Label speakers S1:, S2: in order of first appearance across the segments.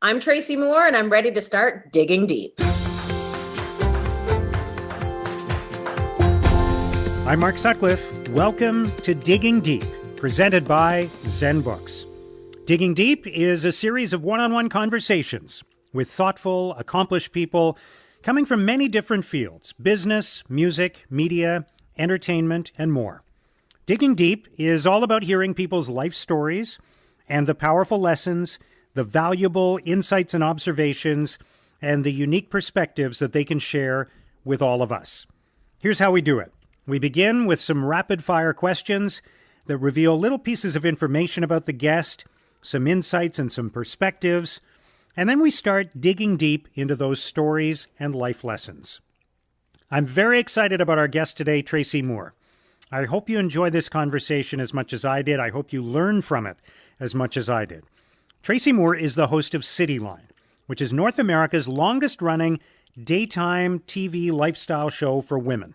S1: I'm Tracy Moore, and I'm ready to start digging deep.
S2: I'm Mark Sutcliffe. Welcome to Digging Deep, presented by Zen Books. Digging Deep is a series of one-on-one conversations with thoughtful, accomplished people coming from many different fields: business, music, media, entertainment, and more. Digging Deep is all about hearing people's life stories and the powerful lessons, the valuable insights and observations, and the unique perspectives that they can share with all of us. Here's how we do it. We begin with some rapid-fire questions that reveal little pieces of information about the guest, some insights and some perspectives, and then we start digging deep into those stories and life lessons. I'm very excited about our guest today, Tracy Moore. I hope you enjoy this conversation as much as I did. I hope you learn from it as much as I did. Tracy Moore is the host of Cityline, which is North America's longest-running daytime TV lifestyle show for women.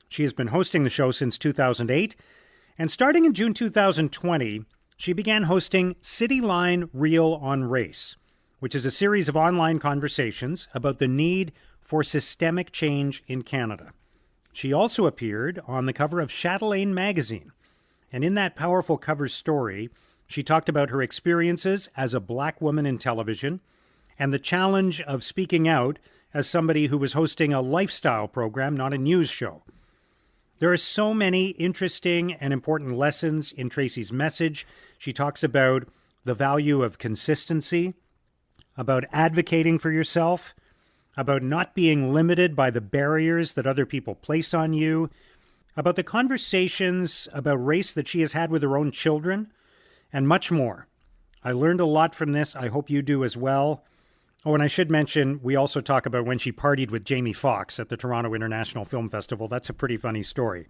S2: She has been hosting the show since 2008, and starting in June 2020, she began hosting Cityline Reel on Race, which is a series of online conversations about the need for systemic change in Canada. She also appeared on the cover of Chatelaine magazine, and in that powerful cover story, she talked about her experiences as a Black woman in television and the challenge of speaking out as somebody who was hosting a lifestyle program, not a news show. There are so many interesting and important lessons in Tracy's message. She talks about the value of consistency, about advocating for yourself, about not being limited by the barriers that other people place on you, about the conversations about race that she has had with her own children, and much more. I learned a lot from this. I hope you do as well. Oh, and I should mention, we also talk about when she partied with Jamie Foxx at the Toronto International Film Festival. That's a pretty funny story.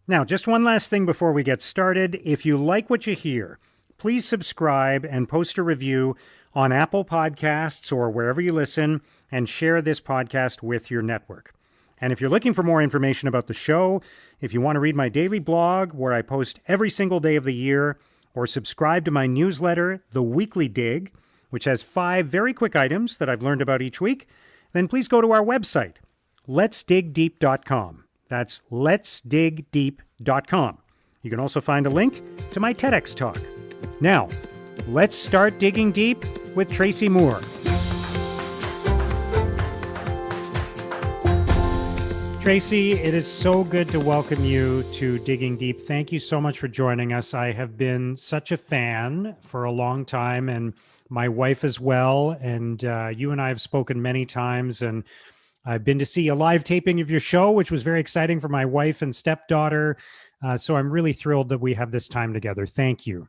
S2: Now, just one last thing before we get started. If you like what you hear, please subscribe and post a review on Apple Podcasts or wherever you listen, and share this podcast with your network. And if you're looking for more information about the show, if you want to read my daily blog where I post every single day of the year, or subscribe to my newsletter, The Weekly Dig, which has 5 very quick items that I've learned about each week, then please go to our website, letsdigdeep.com. That's letsdigdeep.com. You can also find a link to my TEDx talk. Now, let's start digging deep with Tracy Moore. Tracy, it is so good to welcome you to Digging Deep. Thank you so much for joining us. I have been such a fan for a long time, and my wife as well. And you and I have spoken many times, and I've been to see a live taping of your show, which was very exciting for my wife and stepdaughter. So I'm really thrilled that we have this time together. Thank you.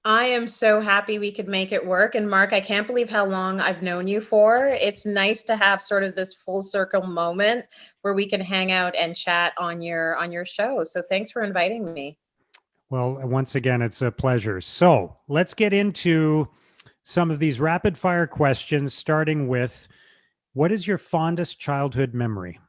S1: I am so happy we could make it work. And Mark, I can't believe how long I've known you for. It's nice to have sort of this full circle moment where we can hang out and chat on your show. So thanks for inviting me.
S2: Well, once again, it's a pleasure. So let's get into some of these rapid fire questions, starting with, what is your fondest childhood memory?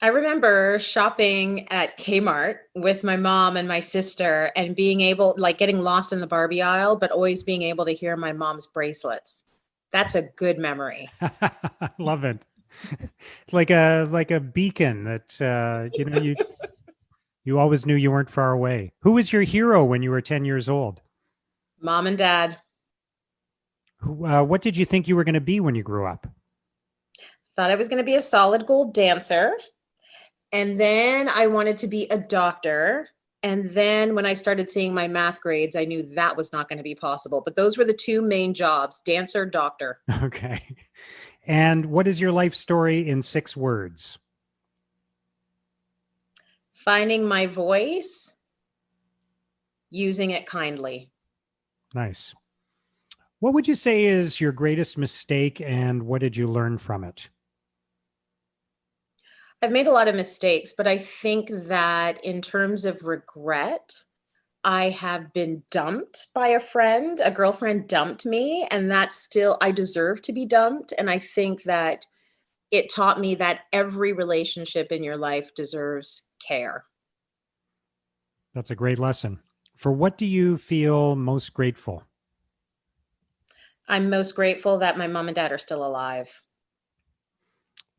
S1: I remember shopping at Kmart with my mom and my sister and being able, like getting lost in the Barbie aisle, but always being able to hear my mom's bracelets. That's a good memory.
S2: Love it. It's like a beacon that you always knew you weren't far away. Who was your hero when you were 10 years old?
S1: Mom and dad.
S2: What did you think you were going to be when you grew up?
S1: Thought I was going to be a solid gold dancer. And then I wanted to be a doctor. And then when I started seeing my math grades, I knew that was not going to be possible. But those were the 2 main jobs: dancer, doctor.
S2: Okay. And what is your life story in 6 words?
S1: Finding my voice, using it kindly.
S2: Nice. What would you say is your greatest mistake, and what did you learn from it?
S1: I've made a lot of mistakes, but I think that in terms of regret, I have been dumped by a friend. A girlfriend dumped me, and that's still, I deserve to be dumped. And I think that it taught me that every relationship in your life deserves care.
S2: That's a great lesson. For what do you feel most grateful?
S1: I'm most grateful that my mom and dad are still alive.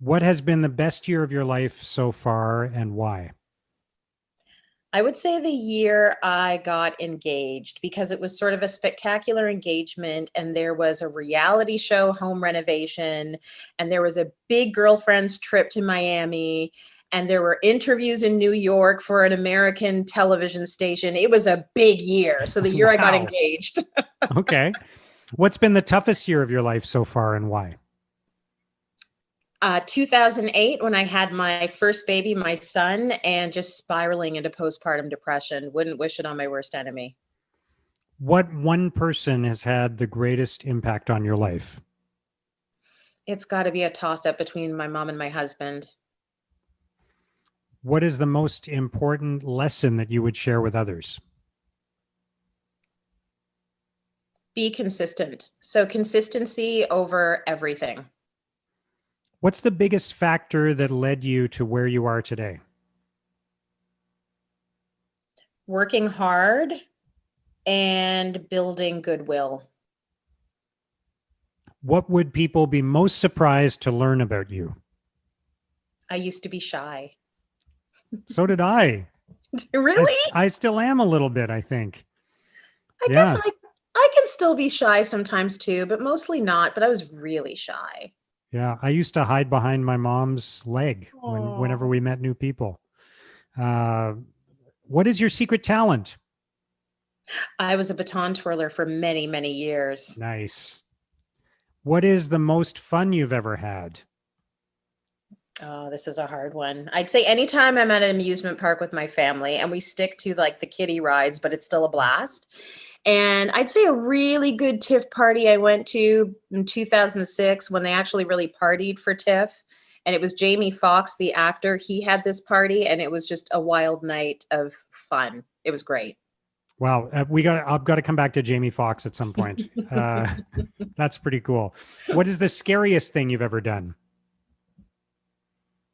S2: What has been the best year of your life so far and why?
S1: I would say the year I got engaged because it was sort of a spectacular engagement, and there was a reality show home renovation, and there was a big girlfriend's trip to Miami, and there were interviews in New York for an American television station. It was a big year. So the year I got
S2: Wow.
S1: engaged.
S2: Okay. What's been the toughest year of your life so far and why?
S1: 2008, when I had my first baby, my son, and just spiraling into postpartum depression. Wouldn't wish it on my worst enemy.
S2: What one person has had the greatest impact on your life?
S1: It's got to be a toss up between my mom and my husband.
S2: What is the most important lesson that you would share with others?
S1: Be consistent. So, consistency over everything.
S2: What's the biggest factor that led you to where you are today?
S1: Working hard and building goodwill.
S2: What would people be most surprised to learn about you?
S1: I used to be shy.
S2: So did I.
S1: Really?
S2: I still am a little bit, I think.
S1: I guess
S2: Yeah.
S1: I can still be shy sometimes too, but mostly not. But I was really shy.
S2: Yeah. I used to hide behind my mom's leg whenever
S1: Oh.
S2: we met new people. Uh, what is your secret talent?
S1: I was a baton twirler for many, many years.
S2: Nice. What is the most fun you've ever had?
S1: Oh, this is a hard one. I'd say anytime I'm at an amusement park with my family and we stick to like the kiddie rides, but it's still a blast. And I'd say a really good TIFF party I went to in 2006 when they actually really partied for TIFF. And it was Jamie Foxx, the actor. He had this party and it was just a wild night of fun. It was great.
S2: Wow, I've got to come back to Jamie Foxx at some point. That's pretty cool. What is the scariest thing you've ever done?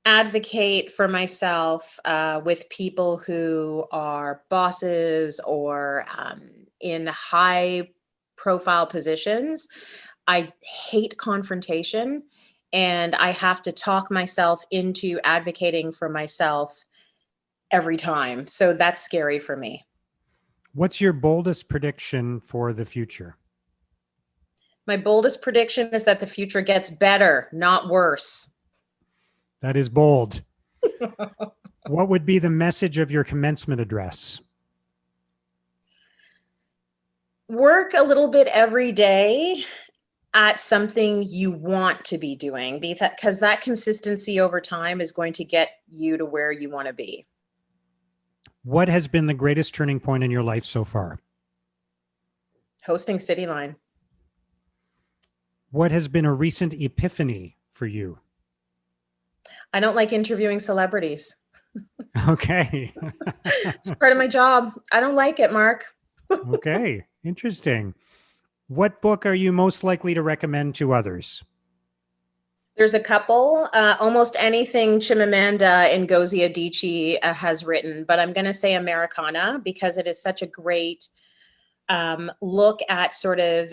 S1: Advocate for myself with people who are bosses or in high profile positions. I hate confrontation and I have to talk myself into advocating for myself every time. So that's scary for me.
S2: What's your boldest prediction for the future?
S1: My boldest prediction is that the future gets better, not worse.
S2: That is bold. What would be the message of your commencement address?
S1: Work a little bit every day at something you want to be doing because that consistency over time is going to get you to where you want to be.
S2: What has been the greatest turning point in your life so far?
S1: Hosting Cityline.
S2: What has been a recent epiphany for you?
S1: I don't like interviewing celebrities.
S2: Okay.
S1: It's part of my job. I don't like it, Mark.
S2: Okay. Interesting. What book are you most likely to recommend to others?
S1: There's a couple, almost anything Chimamanda Ngozi Adichie has written, but I'm going to say Americana because it is such a great look at sort of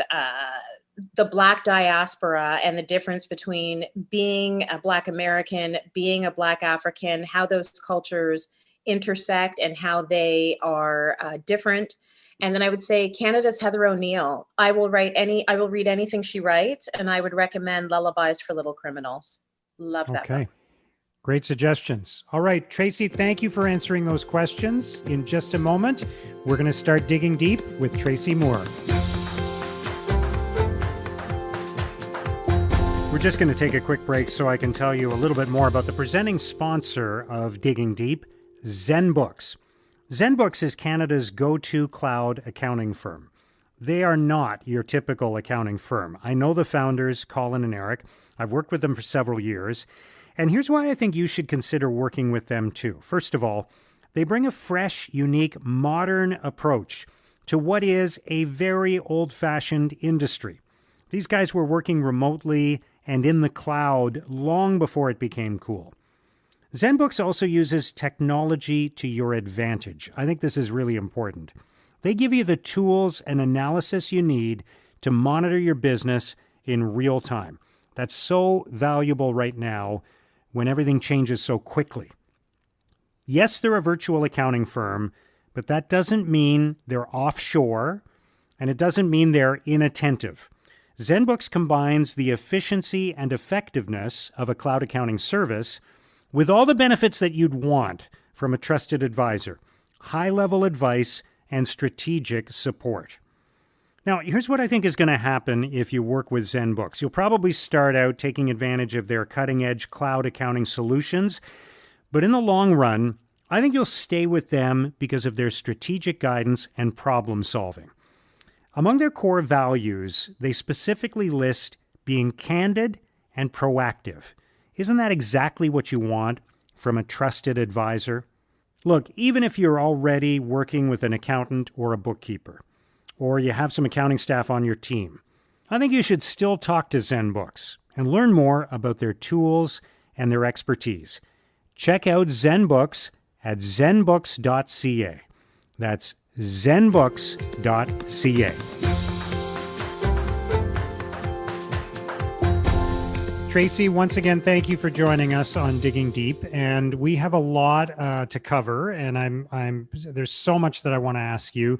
S1: the Black diaspora and the difference between being a Black American, being a Black African, how those cultures intersect and how they are different. And then I would say Canada's Heather O'Neill. I will read anything she writes, and I would recommend Lullabies for Little Criminals. Love that book.
S2: Okay. Great suggestions. All right, Tracy, thank you for answering those questions. In just a moment, we're going to start digging deep with Tracy Moore. We're just going to take a quick break so I can tell you a little bit more about the presenting sponsor of Digging Deep, ZenBooks. ZenBooks is Canada's go-to cloud accounting firm. They are not your typical accounting firm. I know the founders, Colin and Eric. I've worked with them for several years. And here's why I think you should consider working with them too. First of all, they bring a fresh, unique, modern approach to what is a very old-fashioned industry. These guys were working remotely and in the cloud long before it became cool. ZenBooks also uses technology to your advantage. I think this is really important. They give you the tools and analysis you need to monitor your business in real time. That's so valuable right now when everything changes so quickly. Yes, they're a virtual accounting firm, but that doesn't mean they're offshore, and it doesn't mean they're inattentive. ZenBooks combines the efficiency and effectiveness of a cloud accounting service with all the benefits that you'd want from a trusted advisor: high-level advice and strategic support. Now, here's what I think is going to happen if you work with ZenBooks. You'll probably start out taking advantage of their cutting-edge cloud accounting solutions, but in the long run, I think you'll stay with them because of their strategic guidance and problem solving. Among their core values, they specifically list being candid and proactive. Isn't that exactly what you want from a trusted advisor? Look, even if you're already working with an accountant or a bookkeeper, or you have some accounting staff on your team, I think you should still talk to ZenBooks and learn more about their tools and their expertise. Check out ZenBooks at zenbooks.ca. That's zenbooks.ca. Tracy, once again, thank you for joining us on Digging Deep, and we have a lot to cover, and there's so much that I want to ask you,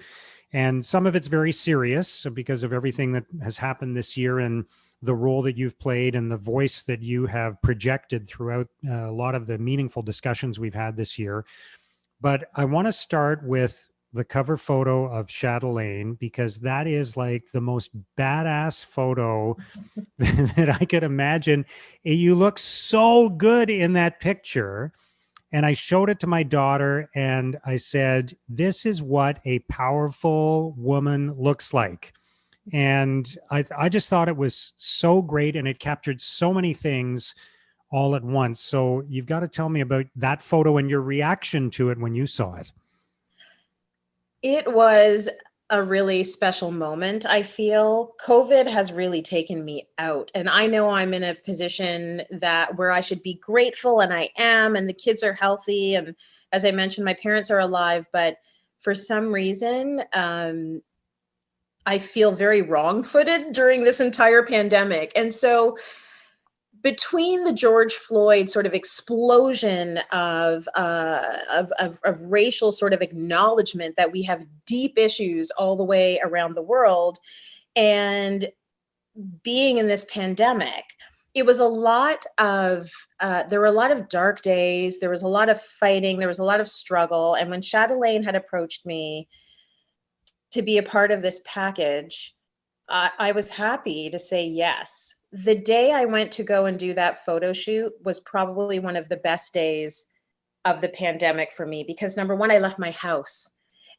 S2: and some of it's very serious because of everything that has happened this year and the role that you've played and the voice that you have projected throughout a lot of the meaningful discussions we've had this year. But I want to start with the cover photo of Chatelaine, because that is like the most badass photo that I could imagine. You look so good in that picture. And I showed it to my daughter and I said, this is what a powerful woman looks like. And I just thought it was so great, and it captured so many things all at once. So you've got to tell me about that photo and your reaction to it when you saw it.
S1: It was a really special moment. I feel COVID has really taken me out, and I know I'm in a position where I should be grateful, and I am, and the kids are healthy. And as I mentioned, my parents are alive, but for some reason, I feel very wrong-footed during this entire pandemic. And so between the George Floyd sort of explosion of racial sort of acknowledgement that we have deep issues all the way around the world, and being in this pandemic, it was a lot of, there were a lot of dark days, there was a lot of fighting, there was a lot of struggle. And when Chatelaine had approached me to be a part of this package, I was happy to say yes. The day I went to go and do that photo shoot was probably one of the best days of the pandemic for me, because number one, I left my house,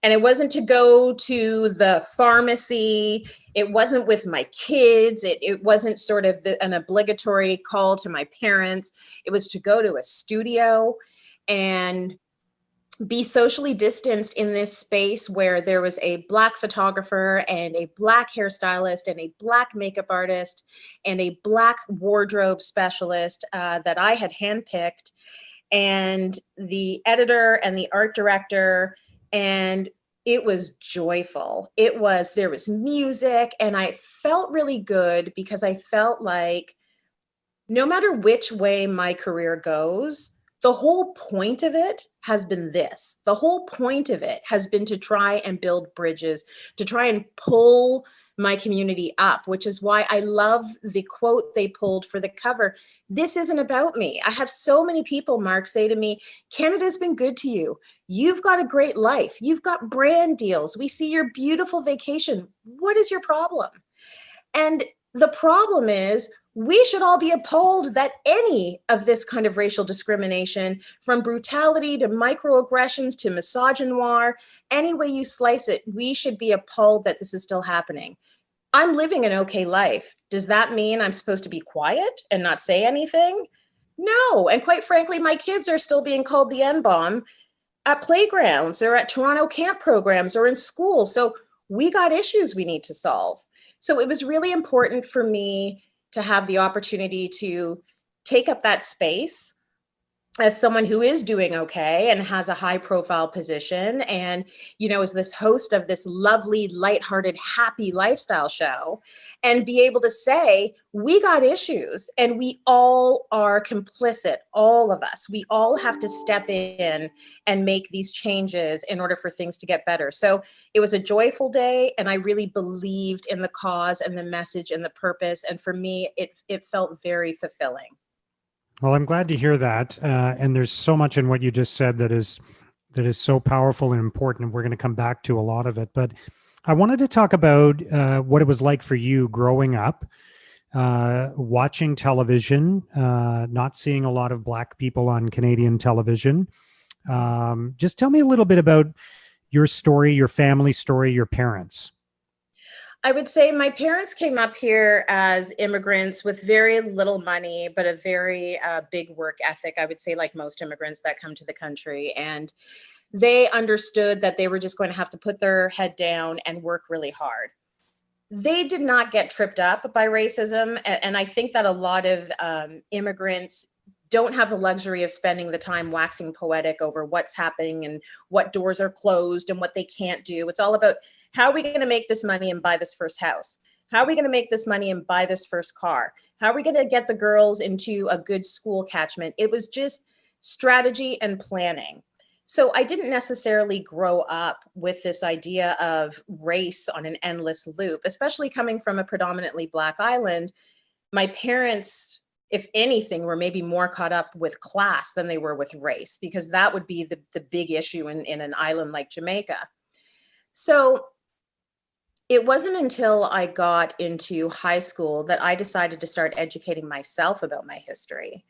S1: and it wasn't to go to the pharmacy. It wasn't with my kids. It wasn't sort of an obligatory call to my parents. It was to go to a studio and be socially distanced in this space where there was a Black photographer and a Black hairstylist and a Black makeup artist and a Black wardrobe specialist that I had handpicked, and the editor and the art director. And it was joyful. There was music, and I felt really good because I felt like no matter which way my career goes, the whole point of it has been this. The whole point of it has been to try and build bridges, to try and pull my community up, which is why I love the quote they pulled for the cover. This isn't about me. I have so many people, Mark, say to me, Canada's been good to you. You've got a great life. You've got brand deals. We see your beautiful vacation. What is your problem? And the problem is, we should all be appalled that any of this kind of racial discrimination, from brutality to microaggressions to misogynoir, any way you slice it, we should be appalled that this is still happening. I'm living an okay life. Does that mean I'm supposed to be quiet and not say anything? No. And quite frankly, my kids are still being called the N-bomb at playgrounds or at Toronto camp programs or in school. So we got issues we need to solve. So it was really important for me to have the opportunity to take up that space as someone who is doing okay and has a high profile position and, is this host of this lovely, lighthearted, happy lifestyle show, and be able to say, we got issues and we all are complicit, all of us. We all have to step in and make these changes in order for things to get better. So it was a joyful day, and I really believed in the cause and the message and the purpose. And for me, it felt very fulfilling.
S2: Well, I'm glad to hear that. And there's so much in what you just said that is so powerful and important. We're going to come back to a lot of it, but I wanted to talk about what it was like for you growing up, watching television, not seeing a lot of Black people on Canadian television. Just tell me a little bit about your story, your family story, your parents.
S1: I would say my parents came up here as immigrants with very little money, but a very big work ethic. I would say, like most immigrants that come to the country. And they understood that they were just going to have to put their head down and work really hard. They did not get tripped up by racism. And I think that a lot of immigrants don't have the luxury of spending the time waxing poetic over what's happening and what doors are closed and what they can't do. It's all about, how are we going to make this money and buy this first house? How are we going to make this money and buy this first car? How are we going to get the girls into a good school catchment? It was just strategy and planning. So I didn't necessarily grow up with this idea of race on an endless loop, especially coming from a predominantly Black island. My parents, if anything, were maybe more caught up with class than they were with race, because that would be the big issue in an island like Jamaica. So it wasn't until I got into high school that I decided to start educating myself about my history.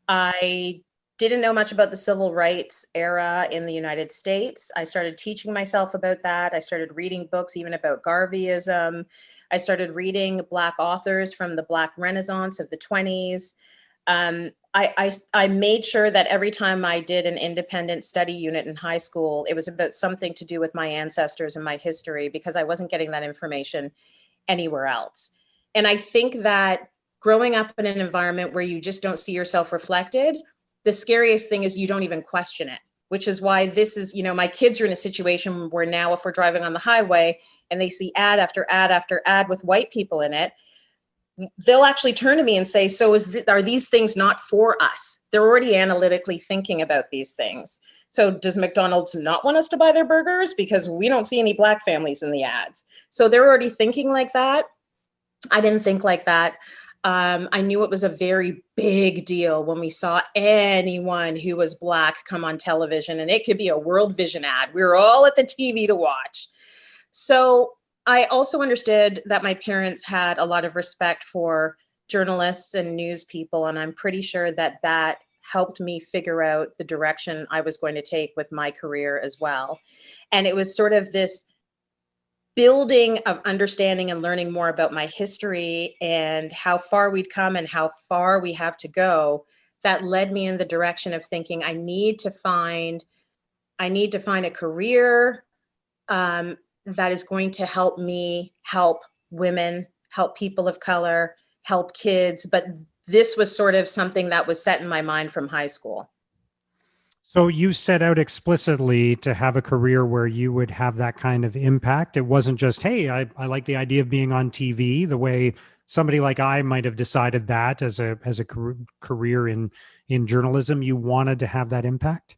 S1: I didn't know much about the civil rights era in the United States. I started teaching myself about that. I started reading books even about Garveyism. I started reading Black authors from the Black Renaissance of the 20s. I made sure that every time I did an independent study unit in high school, it was about something to do with my ancestors and my history, because I wasn't getting that information anywhere else. And I think that growing up in an environment where you just don't see yourself reflected, the scariest thing is you don't even question it, which is why this is, my kids are in a situation where now if we're driving on the highway and they see ad after ad after ad with white people in it, they'll actually turn to me and say, so are these things not for us? They're already analytically thinking about these things. So does McDonald's not want us to buy their burgers? Because we don't see any Black families in the ads. So they're already thinking like that. I didn't think like that. I knew it was a very big deal when we saw anyone who was Black come on television, and it could be a World Vision ad. We were all at the TV to watch. So I also understood that my parents had a lot of respect for journalists and news people, and I'm pretty sure that that helped me figure out the direction I was going to take with my career as well. And it was sort of this building of understanding and learning more about my history and how far we'd come and how far we have to go that led me in the direction of thinking I need to find a career that is going to help me help women, help people of color, help kids. But this was sort of something that was set in my mind from high school.
S2: So you set out explicitly to have a career where you would have that kind of impact. It wasn't just, hey, I like the idea of being on TV, the way somebody like I might have decided that as a career in journalism. You wanted to have that impact?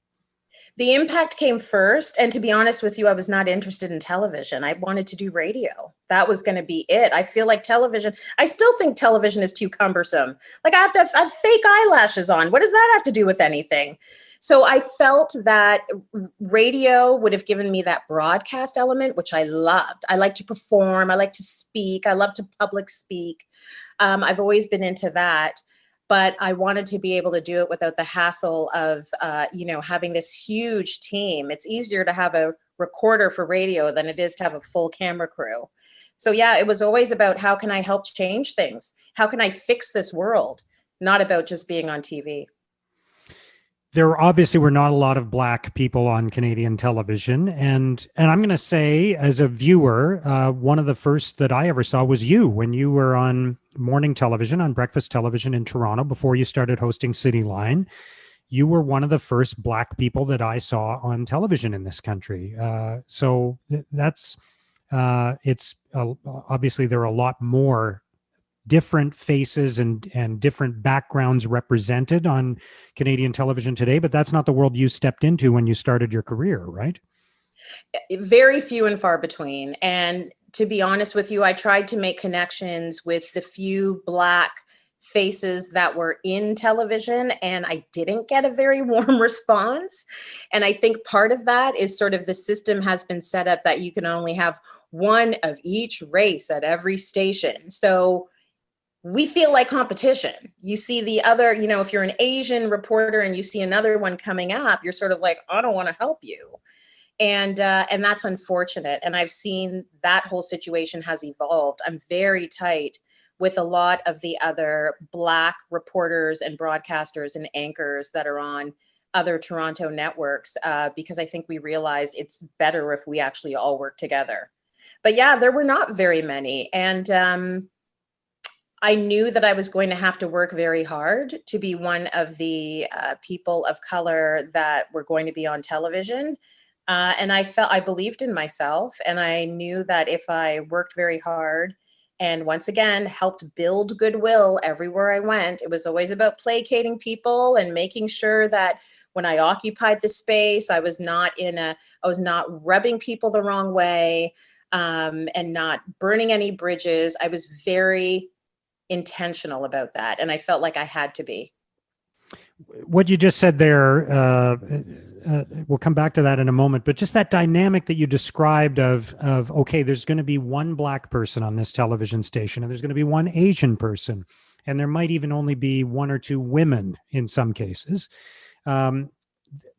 S1: The impact came first. And to be honest with you, I was not interested in television. I wanted to do radio. That was going to be it. I feel like television, I still think television is too cumbersome. Like I have to have fake eyelashes on. What does that have to do with anything? So I felt that radio would have given me that broadcast element, which I loved. I like to perform. I like to speak. I love to public speak. I've always been into that. But I wanted to be able to do it without the hassle of, having this huge team. It's easier to have a recorder for radio than it is to have a full camera crew. So yeah, it was always about how can I help change things? How can I fix this world? Not about just being on TV.
S2: There obviously were not a lot of Black people on Canadian television. And I'm going to say, as a viewer, one of the first that I ever saw was you when you were on morning television, on breakfast television in Toronto before you started hosting City Line. you were one of the first Black people that I saw on television in this country. So that's it's obviously there are a lot more different faces and different backgrounds represented on Canadian television today, but that's not the world you stepped into when you started your career, right?
S1: Very few and far between. And to be honest with you, I tried to make connections with the few Black faces that were in television, and I didn't get a very warm response. And I think part of that is sort of the system has been set up that you can only have one of each race at every station. So we feel like competition. You see the other, if you're an Asian reporter and you see another one coming up, you're sort of like, I don't want to help you. And that's unfortunate. And I've seen that whole situation has evolved. I'm very tight with a lot of the other Black reporters and broadcasters and anchors that are on other Toronto networks, because I think we realize it's better if we actually all work together. But yeah, there were not very many. And I knew that I was going to have to work very hard to be one of the people of color that were going to be on television. And I believed in myself, and I knew that if I worked very hard and once again helped build goodwill everywhere I went, it was always about placating people and making sure that when I occupied the space, I was not rubbing people the wrong way, and not burning any bridges. I was very intentional about that, and I felt like I had to be.
S2: What you just said there, we'll come back to that in a moment, but just that dynamic that you described of okay, there's going to be one Black person on this television station, and there's going to be one Asian person, and there might even only be one or two women in some cases.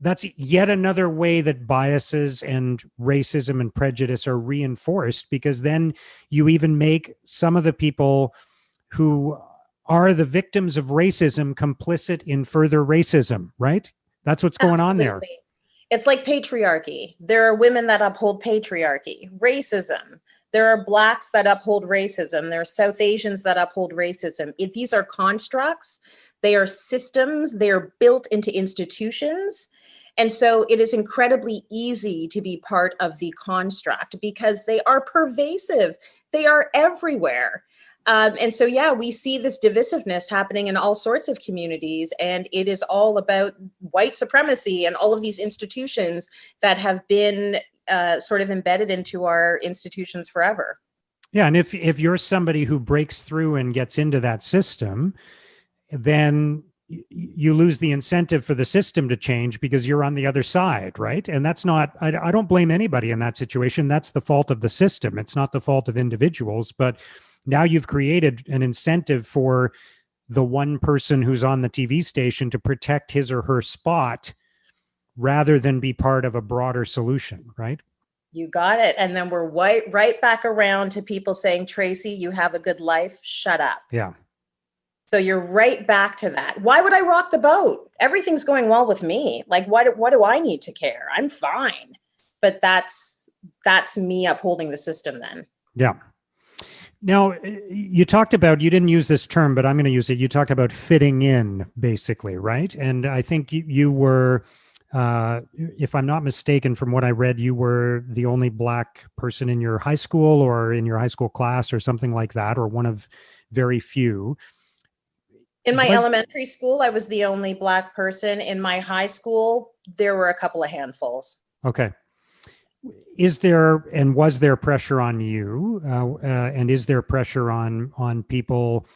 S2: That's yet another way that biases and racism and prejudice are reinforced, because then you even make some of the people who are the victims of racism complicit in further racism, right? That's what's going on there.
S1: Absolutely. It's like patriarchy. There are women that uphold patriarchy, racism. There are Blacks that uphold racism. There are South Asians that uphold racism. These are constructs. They are systems. They are built into institutions. And so it is incredibly easy to be part of the construct because they are pervasive. They are everywhere. And so, yeah, we see this divisiveness happening in all sorts of communities, and it is all about white supremacy and all of these institutions that have been sort of embedded into our institutions forever.
S2: Yeah, and if you're somebody who breaks through and gets into that system, then you lose the incentive for the system to change because you're on the other side, right? And that's not, I don't blame anybody in that situation. That's the fault of the system. It's not the fault of individuals, but now you've created an incentive for the one person who's on the TV station to protect his or her spot rather than be part of a broader solution, right?
S1: You got it. And then we're right back around to people saying, Tracy, you have a good life. Shut up.
S2: Yeah.
S1: So you're right back to that. Why would I rock the boat? Everything's going well with me. Like, what do I need to care? I'm fine. But that's me upholding the system then.
S2: Yeah. Now, you talked about, you didn't use this term, but I'm going to use it. You talked about fitting in, basically, right? And I think you were, if I'm not mistaken, from what I read, you were the only Black person in your high school or in your high school class or something like that, or one of very few.
S1: In my elementary school, I was the only Black person. In my high school, there were a couple of handfuls.
S2: Okay. Is there and was there pressure on you, and is there pressure on people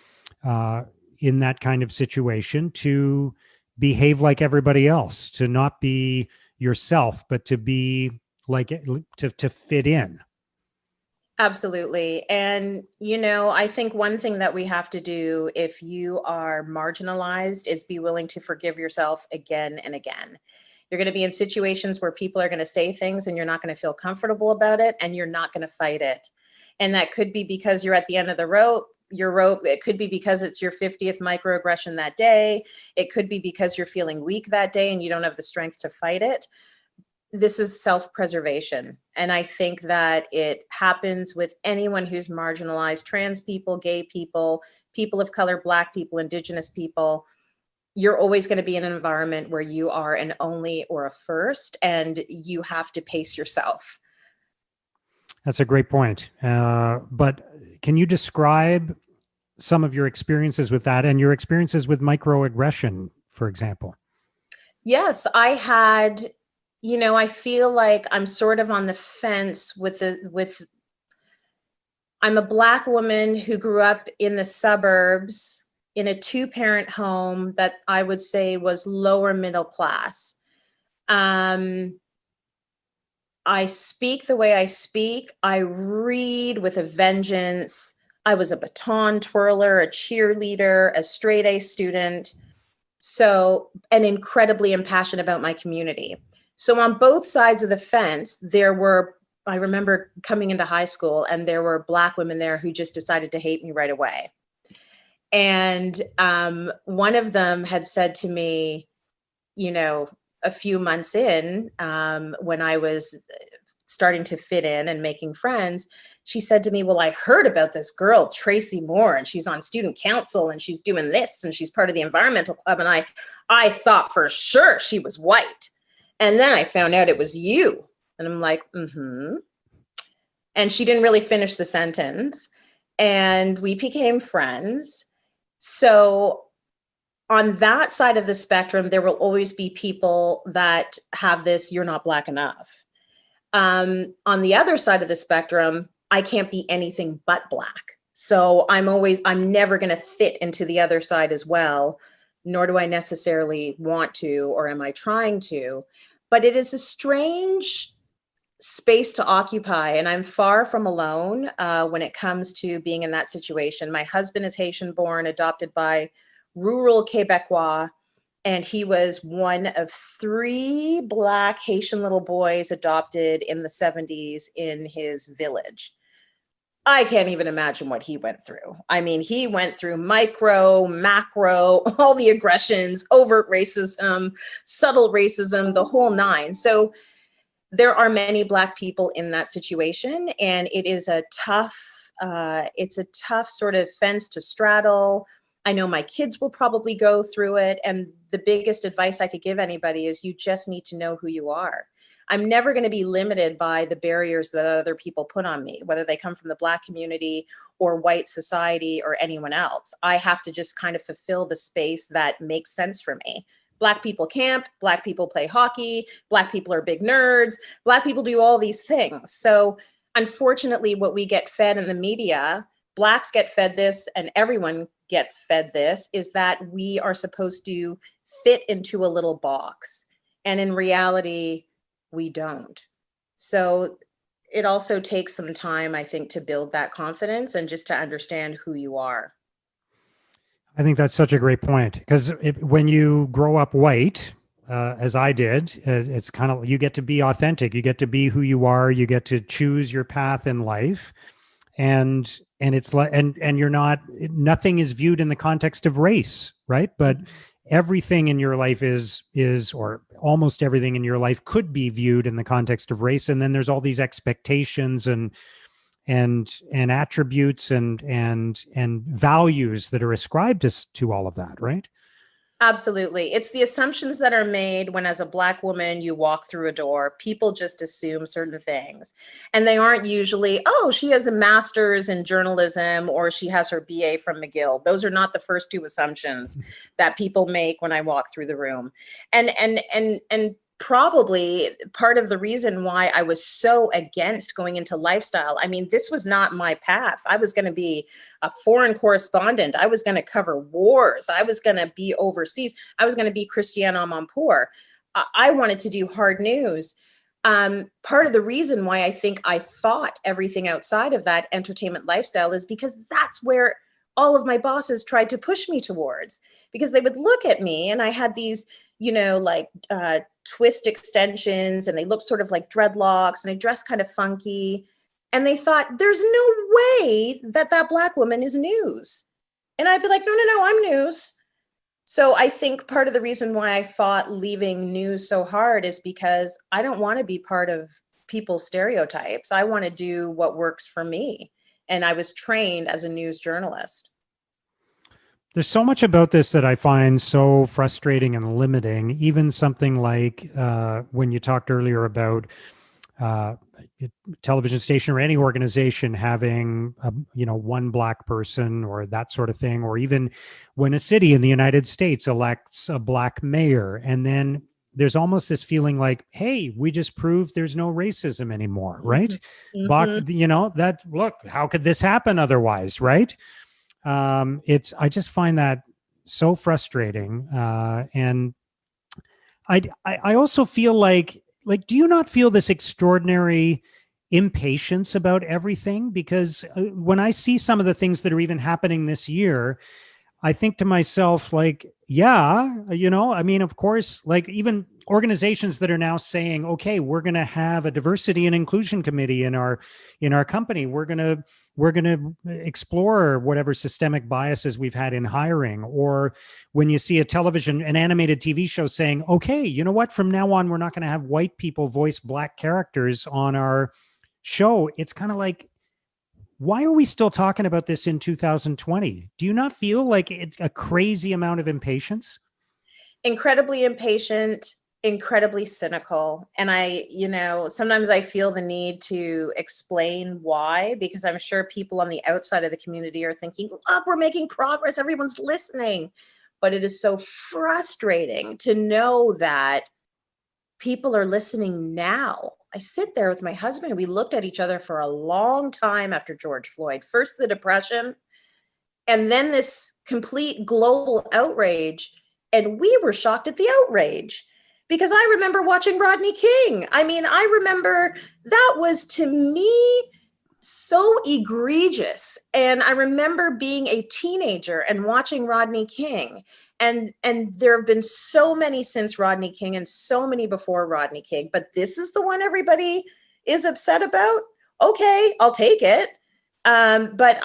S2: in that kind of situation to behave like everybody else, to not be yourself, but to be like to fit in?
S1: Absolutely. And, I think one thing that we have to do if you are marginalized is be willing to forgive yourself again and again. You're going to be in situations where people are going to say things and you're not going to feel comfortable about it, and you're not going to fight it. And that could be because you're at the end of the rope. It could be because it's your 50th microaggression that day. It could be because you're feeling weak that day and you don't have the strength to fight it. This is self-preservation. And I think that it happens with anyone who's marginalized: trans people, gay people, people of color, Black people, Indigenous people. you're always going to be in an environment where you are an only or a first, and you have to pace yourself.
S2: That's a great point. But can you describe some of your experiences with that and your experiences with microaggression, for example?
S1: Yes, I had, I feel like I'm sort of on the fence with I'm a Black woman who grew up in the suburbs in a two-parent home that I would say was lower middle class. Um, I speak the way I speak. I read with a vengeance. I was a baton twirler, a cheerleader, a straight A student. So, and incredibly impassioned about my community. So, on both sides of the fence, I remember coming into high school and there were Black women there who just decided to hate me right away. And one of them had said to me, a few months in, when I was starting to fit in and making friends, she said to me, "Well, I heard about this girl, Tracy Moore, and she's on student council and she's doing this and she's part of the environmental club." And I thought for sure she was white. And then I found out it was you. And I'm like, mm-hmm. And she didn't really finish the sentence. And we became friends. So on that side of the spectrum, there will always be people that have this, "You're not Black enough." On the other side of the spectrum, I can't be anything but Black. So I'm never going to fit into the other side as well, nor do I necessarily want to, or am I trying to. But it is a strange space to occupy, and I'm far from alone when it comes to being in that situation. My husband is Haitian born, adopted by rural Quebecois, and he was one of three Black Haitian little boys adopted in the 70s in his village. I can't even imagine what he went through. I mean, he went through micro, macro, all the aggressions, overt racism, subtle racism, the whole nine. So there are many Black people in that situation, and it is it's a tough sort of fence to straddle. I know my kids will probably go through it, and the biggest advice I could give anybody is you just need to know who you are. I'm never going to be limited by the barriers that other people put on me, whether they come from the Black community or white society or anyone else. I have to just kind of fulfill the space that makes sense for me. Black people camp, Black people play hockey, Black people are big nerds, Black people do all these things. So unfortunately, what we get fed in the media, Blacks get fed this and everyone gets fed this, is that we are supposed to fit into a little box. And in reality, we don't. So it also takes some time, I think, to build that confidence and just to understand who you are.
S2: I think that's such a great point because when you grow up white, as I did, it's kind of you get to be authentic. You get to be who you are. You get to choose your path in life, and it's like and you're not nothing is viewed in the context of race, right? But everything in your life is or almost everything in your life could be viewed in the context of race, and then there's all these expectations and attributes and values that are ascribed to all of that, right?
S1: Absolutely. It's the assumptions that are made when, as a Black woman, you walk through a door. People just assume certain things. And they aren't usually, "Oh, she has a master's in journalism," or "she has her BA from McGill." Those are not the first two assumptions that people make when I walk through the room. And probably part of the reason why I was so against going into lifestyle. I mean, this was not my path. I was going to be a foreign correspondent. I was going to cover wars. I was going to be overseas. I was going to be Christiane Amanpour. I wanted to do hard news. Part of the reason why I think I thought everything outside of that entertainment lifestyle is because that's where all of my bosses tried to push me towards, because they would look at me and I had these, like twist extensions, and they looked sort of like dreadlocks, and I dressed kind of funky. And they thought, "There's no way that that Black woman is news." And I'd be like, "No, no, no, I'm news." So I think part of the reason why I fought leaving news so hard is because I don't want to be part of people's stereotypes. I want to do what works for me. And I was trained as a news journalist.
S2: There's so much about this that I find so frustrating and limiting. Even something like when you talked earlier about uh, television station or any organization having one black person or that sort of thing, or even when a city in the United States elects a black mayor, and then there's almost this feeling like, hey, we just proved there's no racism anymore, right?
S1: Mhm. Mhm.
S2: That, look, how could this happen otherwise, right? It's I just find that so frustrating, and I also feel do you not feel this extraordinary impatience about everything? Because when I see some of the things that are even happening this year, I think to myself, like, yeah, I mean, of course, like even organizations that are now saying, okay, we're going to have a diversity and inclusion committee in our company. We're going to explore whatever systemic biases we've had in hiring. Or when you see an animated TV show saying, okay, you know what, from now on, we're not going to have white people voice black characters on our show. It's kind of like, why are we still talking about this in 2020? Do you not feel like it's a crazy amount of impatience?
S1: Incredibly impatient, incredibly cynical. And sometimes I feel the need to explain why, because I'm sure people on the outside of the community are thinking, look, we're making progress, everyone's listening. But it is so frustrating to know that people are listening now. I sit there with my husband and we looked at each other for a long time after George Floyd. First, the depression, and then this complete global outrage. And we were shocked at the outrage because I remember watching Rodney King. I mean, I remember that was to me so egregious. And I remember being a teenager and watching Rodney King. And there have been so many since Rodney King and so many before Rodney King, but this is the one everybody is upset about. Okay, I'll take it. But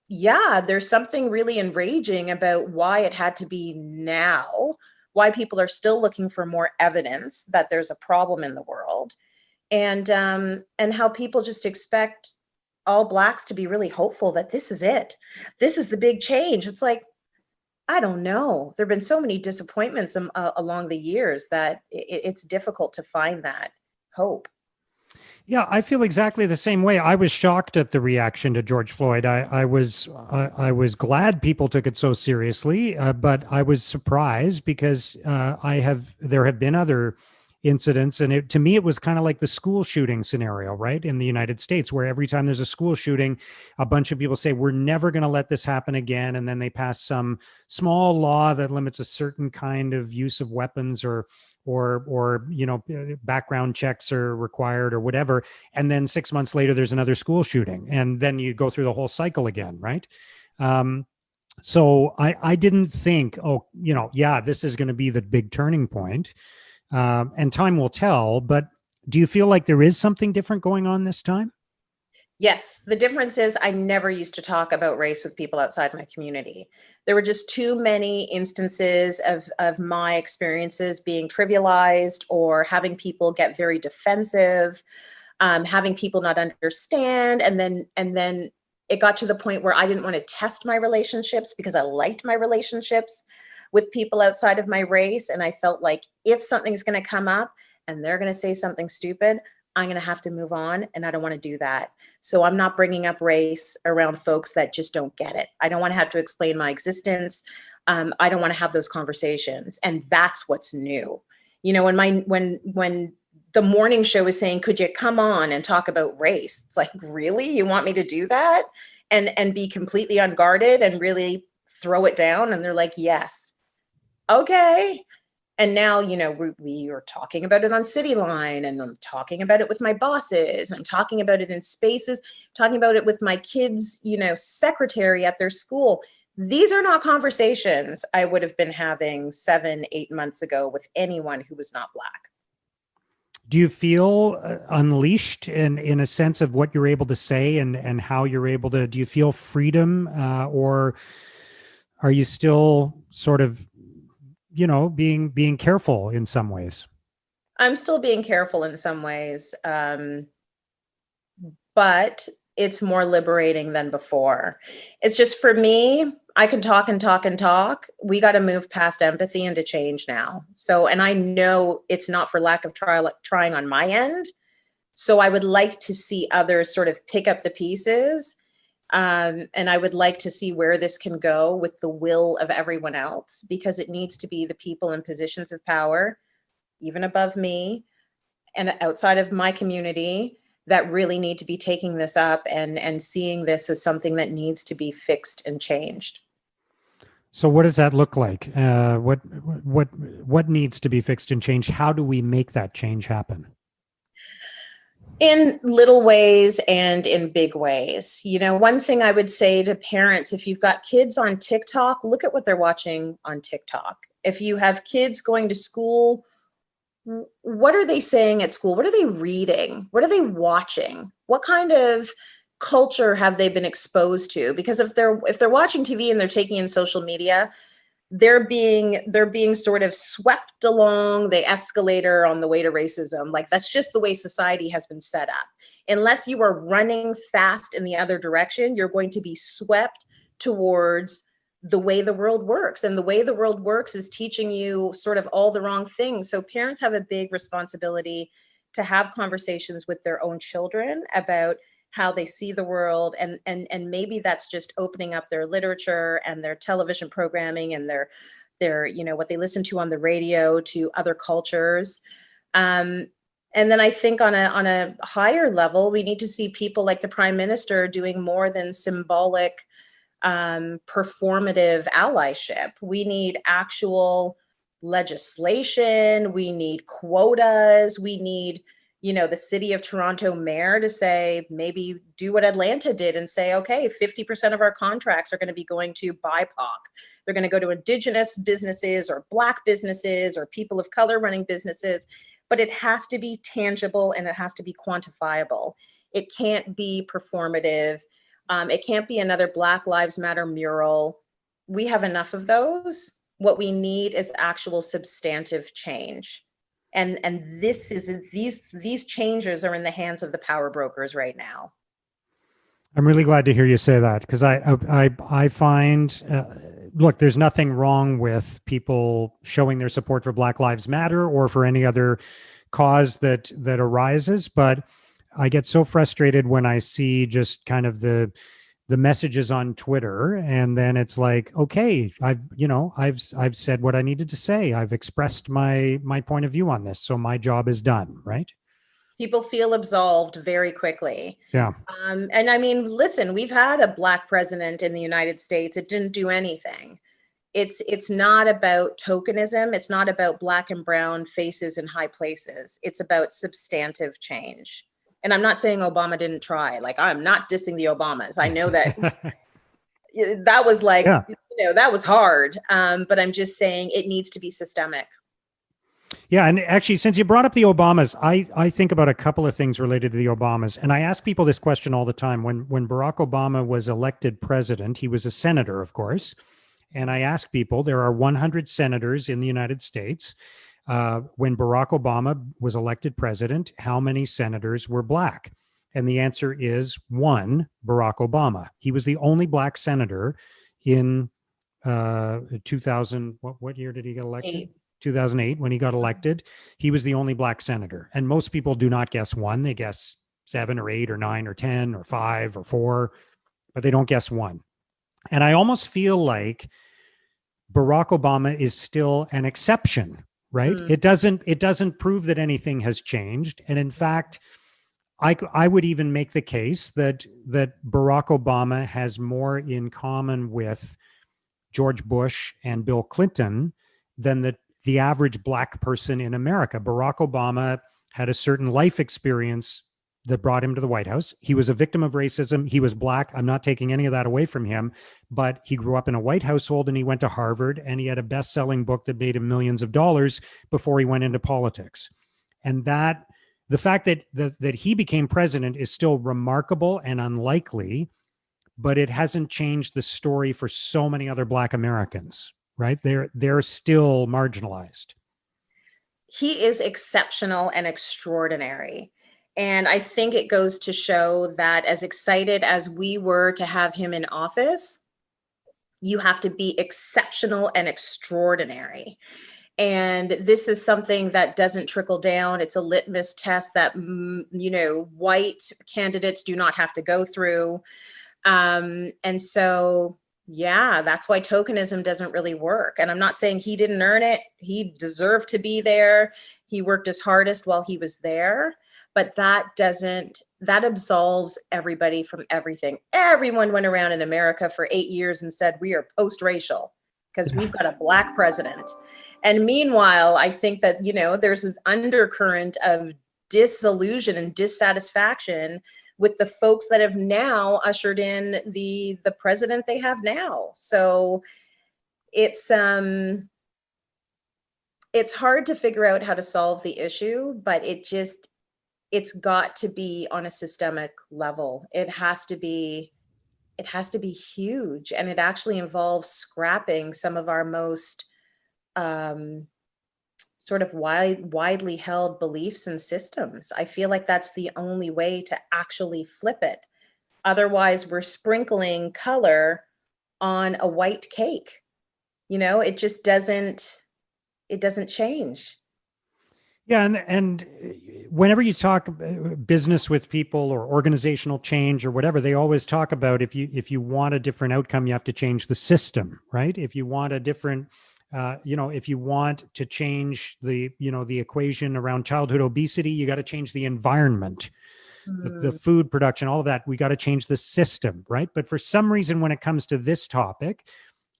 S1: yeah, there's something really enraging about why it had to be now, why people are still looking for more evidence that there's a problem in the world, and how people just expect all blacks to be really hopeful that this is it. This is the big change. It's like, I don't know. There've been so many disappointments along the years that it's difficult to find that hope.
S2: Yeah, I feel exactly the same way. I was shocked at the reaction to George Floyd. I was glad people took it so seriously, but I was surprised because there have been other incidents, and to me it was kind of like the school shooting scenario, right, in the United States, where every time there's a school shooting, a bunch of people say we're never going to let this happen again, and then they pass some small law that limits a certain kind of use of weapons, or background checks are required or whatever, and then 6 months later there's another school shooting, and then you go through the whole cycle again, right? So I didn't think, oh, yeah, this is going to be the big turning point, and time will tell. But do you feel like there is something different going on this time?
S1: Yes, the difference is I never used to talk about race with people outside my community. There were just too many instances of my experiences being trivialized or having people get very defensive, having people not understand, and then it got to the point where I didn't want to test my relationships because I liked my relationships with people outside of my race, and I felt like if something's going to come up and they're going to say something stupid, I'm going to have to move on, and I don't want to do that. So I'm not bringing up race around folks that just don't get it. I don't want to have to explain my existence. I don't want to have those conversations, and that's what's new. When the morning show is saying, "Could you come on and talk about race?" It's like, really, you want me to do that, and be completely unguarded and really throw it down? And they're like, "Yes, okay." And now, we are talking about it on City Line, and I'm talking about it with my bosses. I'm talking about it in spaces, talking about it with my kids, secretary at their school. These are not conversations I would have been having 7, 8 months ago with anyone who was not Black.
S2: Do you feel unleashed in a sense of what you're able to say and how you're able to? Do you feel freedom, or are you still sort of being careful in some ways?
S1: I'm still being careful in some ways, but it's more liberating than before. It's just, for me, I can talk and talk and talk. We got to move past empathy into change now. So, and I know it's not for lack of trying on my end. So I would like to see others sort of pick up the pieces. And I would like to see where this can go with the will of everyone else, because it needs to be the people in positions of power, even above me and outside of my community, that really need to be taking this up and seeing this as something that needs to be fixed and changed.
S2: So what does that look like? What needs to be fixed and changed? How do we make that change happen?
S1: In little ways and in big ways. You know, one thing I would say to parents, if you've got kids on TikTok, look at what they're watching on TikTok. If you have kids going to school, what are they saying at school? What are they reading? What are they watching? What kind of culture have they been exposed to? Because if they're watching TV and they're taking in social media, they're being sort of swept along the escalator on the way to racism. Like, that's just the way society has been set up. Unless you are running fast in the other direction, you're going to be swept towards the way the world works. And the way the world works is teaching you sort of all the wrong things. So parents have a big responsibility to have conversations with their own children about how they see the world, and maybe that's just opening up their literature and their television programming and their what they listen to on the radio to other cultures. And then I think on a higher level, we need to see people like the Prime Minister doing more than symbolic performative allyship. We need actual legislation. We need quotas. We need the city of Toronto mayor to say, maybe do what Atlanta did and say, okay, 50% of our contracts are going to be going to BIPOC. They're going to go to Indigenous businesses or Black businesses or people of color running businesses. But it has to be tangible and it has to be quantifiable. It can't be performative. It can't be another Black Lives Matter mural. We have enough of those. What we need is actual substantive change. And these changes are in the hands of the power brokers right now.
S2: I'm really glad to hear you say that, because I find look, there's nothing wrong with people showing their support for Black Lives Matter or for any other cause that arises, but I get so frustrated when I see just kind of the messages on Twitter, and then it's like, okay, I've said what I needed to say. I've expressed my point of view on this, so my job is done, right?
S1: People feel absolved very quickly.
S2: Yeah.
S1: And I mean, listen, we've had a Black president in the United States. It didn't do anything. It's not about tokenism. It's not about Black and brown faces in high places. It's about substantive change. And I'm not saying Obama didn't try. Like, I'm not dissing the Obamas. I know that that was like,
S2: Yeah.
S1: That was hard. But I'm just saying it needs to be systemic.
S2: Yeah, and actually, since you brought up the Obamas, I think about a couple of things related to the Obamas, and I ask people this question all the time. When Barack Obama was elected president, he was a senator, of course, and I ask people, there are 100 senators in the United States. When Barack Obama was elected president, how many senators were Black? And the answer is one, Barack Obama. He was the only Black senator in 2000. What year did he get elected? 2008, when he got elected. He was the only Black senator. And most people do not guess one. They guess 7 or 8 or 9 or 10 or 5 or 4, but they don't guess one. And I almost feel like Barack Obama is still an exception, right? It doesn't prove that anything has changed. And in fact, I would even make the case that Barack Obama has more in common with George Bush and Bill Clinton than the average Black person in America. Barack Obama had a certain life experience that brought him to the White House. He was a victim of racism. He was Black. I'm not taking any of that away from him, but he grew up in a white household and he went to Harvard and he had a best-selling book that made him millions of dollars before he went into politics. And that the fact that he became president is still remarkable and unlikely, but it hasn't changed the story for so many other Black Americans, right? They're still marginalized.
S1: He is exceptional and extraordinary. And I think it goes to show that as excited as we were to have him in office, You have to be exceptional and extraordinary. And this is something that doesn't trickle down. It's a litmus test that, white candidates do not have to go through. And so, yeah, that's why tokenism doesn't really work. And I'm not saying he didn't earn it. He deserved to be there. He worked his hardest while he was there. But that absolves everybody from everything. Everyone went around in America for 8 years and said, we are post-racial because we've got a Black president. And meanwhile, I think that, there's an undercurrent of disillusion and dissatisfaction with the folks that have now ushered in the president they have now. So it's hard to figure out how to solve the issue, but it's got to be on a systemic level. It has to be huge, and it actually involves scrapping some of our most sort of widely held beliefs and systems. I feel like that's the only way to actually flip it. Otherwise, we're sprinkling color on a white cake. It just doesn't change.
S2: Yeah, and whenever you talk business with people or organizational change or whatever, they always talk about if you want a different outcome, you have to change the system, right? If you want a different if you want to change the equation around childhood obesity, you got to change the environment, the food production, all of that. We got to change the system, right? But for some reason, when it comes to this topic,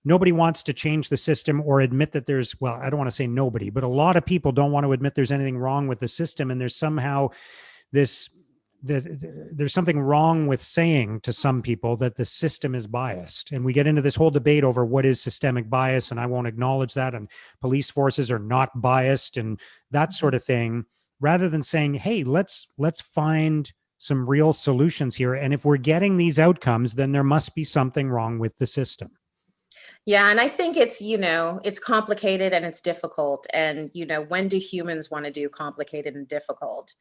S2: nobody wants to change the system or admit that I don't want to say nobody, but a lot of people don't want to admit there's anything wrong with the system. And there's somehow there's something wrong with saying to some people that the system is biased. And we get into this whole debate over what is systemic bias, and I won't acknowledge that. And police forces are not biased and that sort of thing, rather than saying, hey, let's find some real solutions here. And if we're getting these outcomes, then there must be something wrong with the system.
S1: Yeah, and I think it's complicated and it's difficult. And, when do humans want to do complicated and difficult?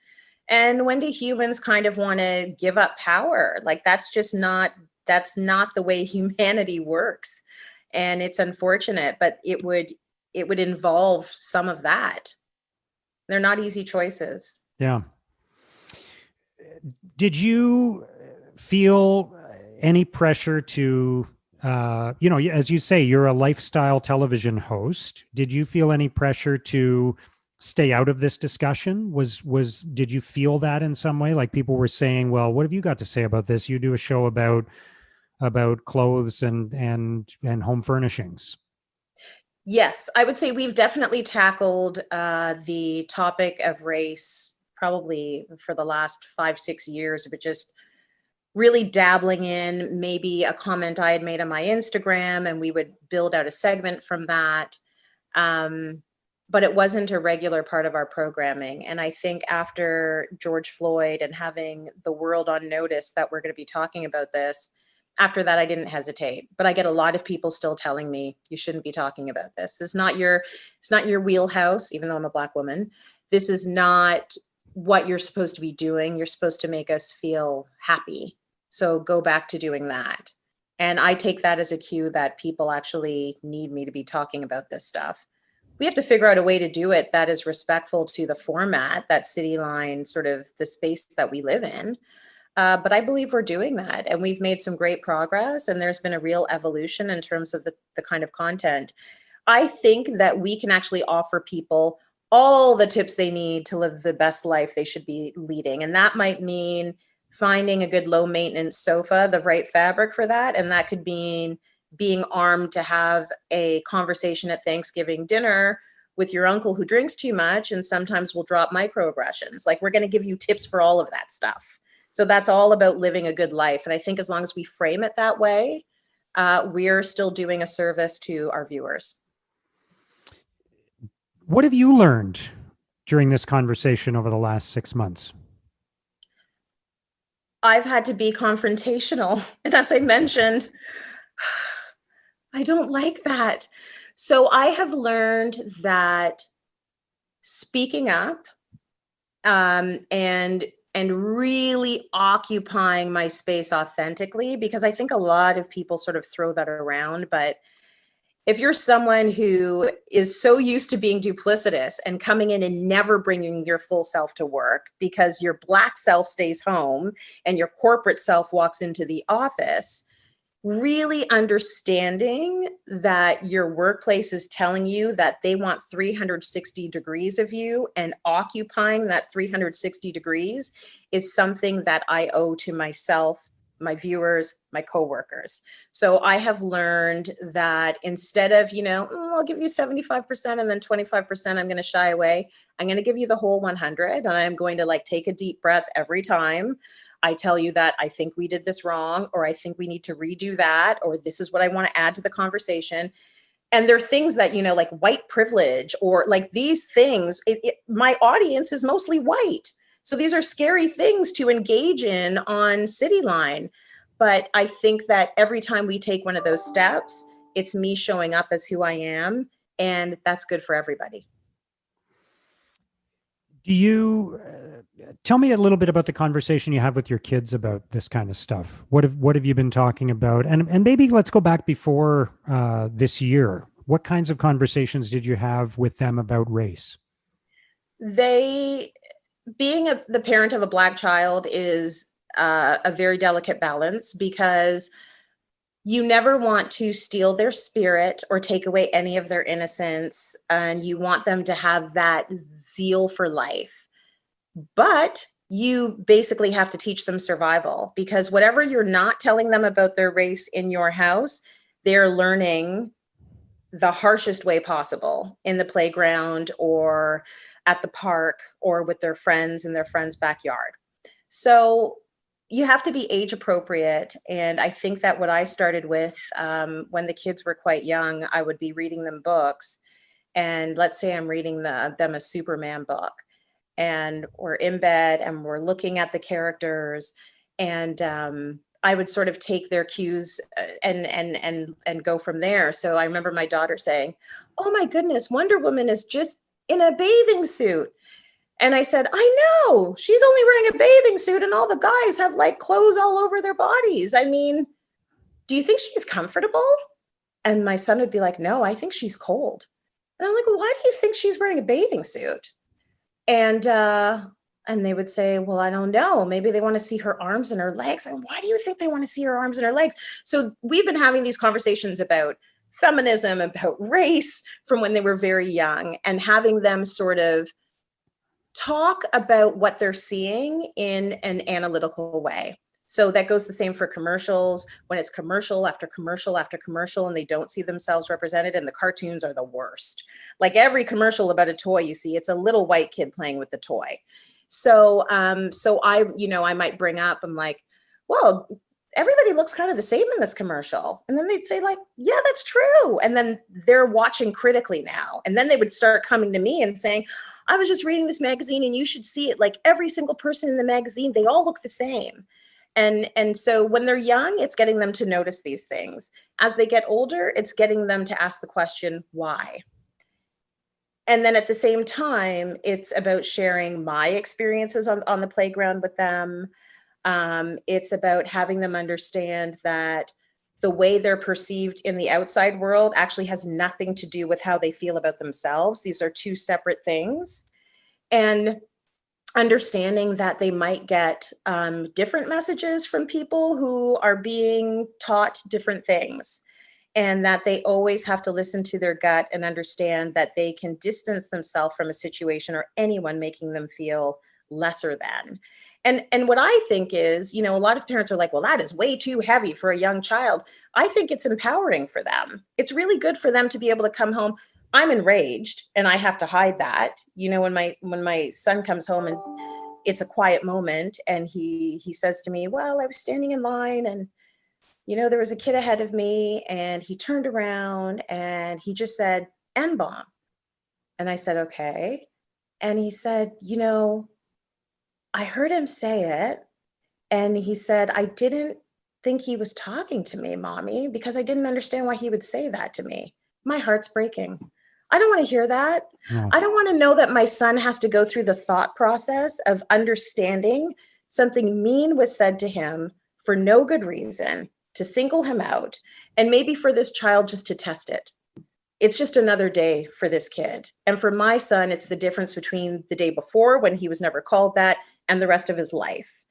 S1: And when do humans kind of want to give up power? Like, that's not the way humanity works. And it's unfortunate, but it would involve some of that. They're not easy choices.
S2: Yeah. Did you feel any pressure to, as you say, you're a lifestyle television host. Did you feel any pressure to stay out of this discussion? Did you feel that in some way? Like people were saying, well, what have you got to say about this? You do a show about clothes and home furnishings.
S1: Yes, I would say we've definitely tackled the topic of race probably for the last 5-6 years, but just really dabbling in maybe a comment I had made on my Instagram, and we would build out a segment from that. But it wasn't a regular part of our programming. And I think after George Floyd and having the world on notice that we're going to be talking about this, after that, I didn't hesitate. But I get a lot of people still telling me, you shouldn't be talking about this. It's not your wheelhouse, even though I'm a Black woman. This is not what you're supposed to be doing. You're supposed to make us feel happy. So go back to doing that. And I take that as a cue that people actually need me to be talking about this stuff. We have to figure out a way to do it that is respectful to the format, that city line, sort of the space that we live in. But I believe we're doing that, and we've made some great progress, and there's been a real evolution in terms of the kind of content. I think that we can actually offer people all the tips they need to live the best life they should be leading. And that might mean finding a good low maintenance sofa, the right fabric for that. And that could mean being armed to have a conversation at Thanksgiving dinner with your uncle who drinks too much and sometimes will drop microaggressions. Like, we're going to give you tips for all of that stuff. So that's all about living a good life. And I think as long as we frame it that way, we're still doing a service to our viewers.
S2: What have you learned during this conversation over the last 6 months?
S1: I've had to be confrontational. And as I mentioned, I don't like that. So I have learned that speaking up and and really occupying my space authentically, because I think a lot of people sort of throw that around. But if you're someone who is so used to being duplicitous and coming in and never bringing your full self to work because your Black self stays home and your corporate self walks into the office, really understanding that your workplace is telling you that they want 360 degrees of you, and occupying that 360 degrees is something that I owe to myself, my viewers, my coworkers. So I have learned that instead of, I'll give you 75% and then 25% I'm going to shy away, I'm going to give you the whole 100, and I'm going to like take a deep breath every time I tell you that I think we did this wrong, or I think we need to redo that, or this is what I want to add to the conversation. And there are things that, like white privilege or like these things, my audience is mostly white. So these are scary things to engage in on City Line. But I think that every time we take one of those steps, it's me showing up as who I am. And that's good for everybody.
S2: Do you tell me a little bit about the conversation you have with your kids about this kind of stuff? What have you been talking about? And maybe let's go back before this year. What kinds of conversations did you have with them about race?
S1: They, being the parent of a Black child is a very delicate balance, because you never want to steal their spirit or take away any of their innocence, and you want them to have that zeal for life. But you basically have to teach them survival, because whatever you're not telling them about their race in your house, they're learning the harshest way possible in the playground or at the park or with their friends in their friend's backyard. So you have to be age appropriate. And I think that what I started with, when the kids were quite young, I would be reading them books. And let's say I'm reading them a Superman book, and we're in bed and we're looking at the characters, and I would sort of take their cues and go from there. So I remember my daughter saying, "Oh my goodness, Wonder Woman is just in a bathing suit." And I said, "I know, she's only wearing a bathing suit and all the guys have like clothes all over their bodies. I mean, do you think she's comfortable?" And my son would be like, "No, I think she's cold." And I'm like, "Well, why do you think she's wearing a bathing suit?" And they would say, "Well, I don't know. Maybe they want to see her arms and her legs." And why do you think they want to see her arms and her legs? So we've been having these conversations about feminism, about race from when they were very young, and having them sort of talk about what they're seeing in an analytical way. So that goes the same for commercials. When it's commercial after commercial after commercial and they don't see themselves represented, and the cartoons are the worst. Like every commercial about a toy you see, it's a little white kid playing with the toy. So I might bring up, I'm like, "Well, everybody looks kind of the same in this commercial." And then they'd say like, "Yeah, that's true." And then they're watching critically now. And then they would start coming to me and saying, "I was just reading this magazine and you should see it. Like every single person in the magazine, they all look the same." And so when they're young, it's getting them to notice these things. As they get older, it's getting them to ask the question, why? And then at the same time, it's about sharing my experiences on the playground with them. It's about having them understand that the way they're perceived in the outside world actually has nothing to do with how they feel about themselves. These are two separate things. And understanding that they might get different messages from people who are being taught different things, and that they always have to listen to their gut and understand that they can distance themselves from a situation or anyone making them feel lesser than. And what I think is, a lot of parents are like, "Well, that is way too heavy for a young child." I think it's empowering for them. It's really good for them to be able to come home. I'm enraged and I have to hide that. When my son comes home and it's a quiet moment and he says to me, "Well, I was standing in line and there was a kid ahead of me and he turned around and he just said N-bomb." And I said, "Okay." And he said, "I heard him say it." And he said, "I didn't think he was talking to me, mommy, because I didn't understand why he would say that to me." My heart's breaking. I don't want to hear that.
S2: No.
S1: I don't want to know that my son has to go through the thought process of understanding something mean was said to him for no good reason, to single him out, and maybe for this child just to test it. It's just another day for this kid. And for my son, it's the difference between the day before when he was never called that and the rest of his life,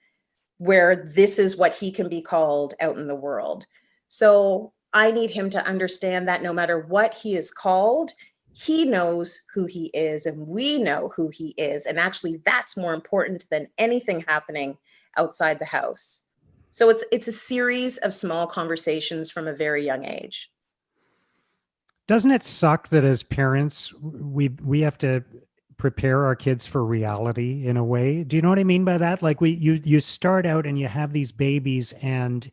S1: where this is what he can be called out in the world. So I need him to understand that no matter what he is called, he knows who he is and we know who he is. And actually, that's more important than anything happening outside the house. So it's a series of small conversations from a very young age.
S2: Doesn't it suck that as parents we have to prepare our kids for reality in a way? Do you know what I mean by that? Like you start out and you have these babies and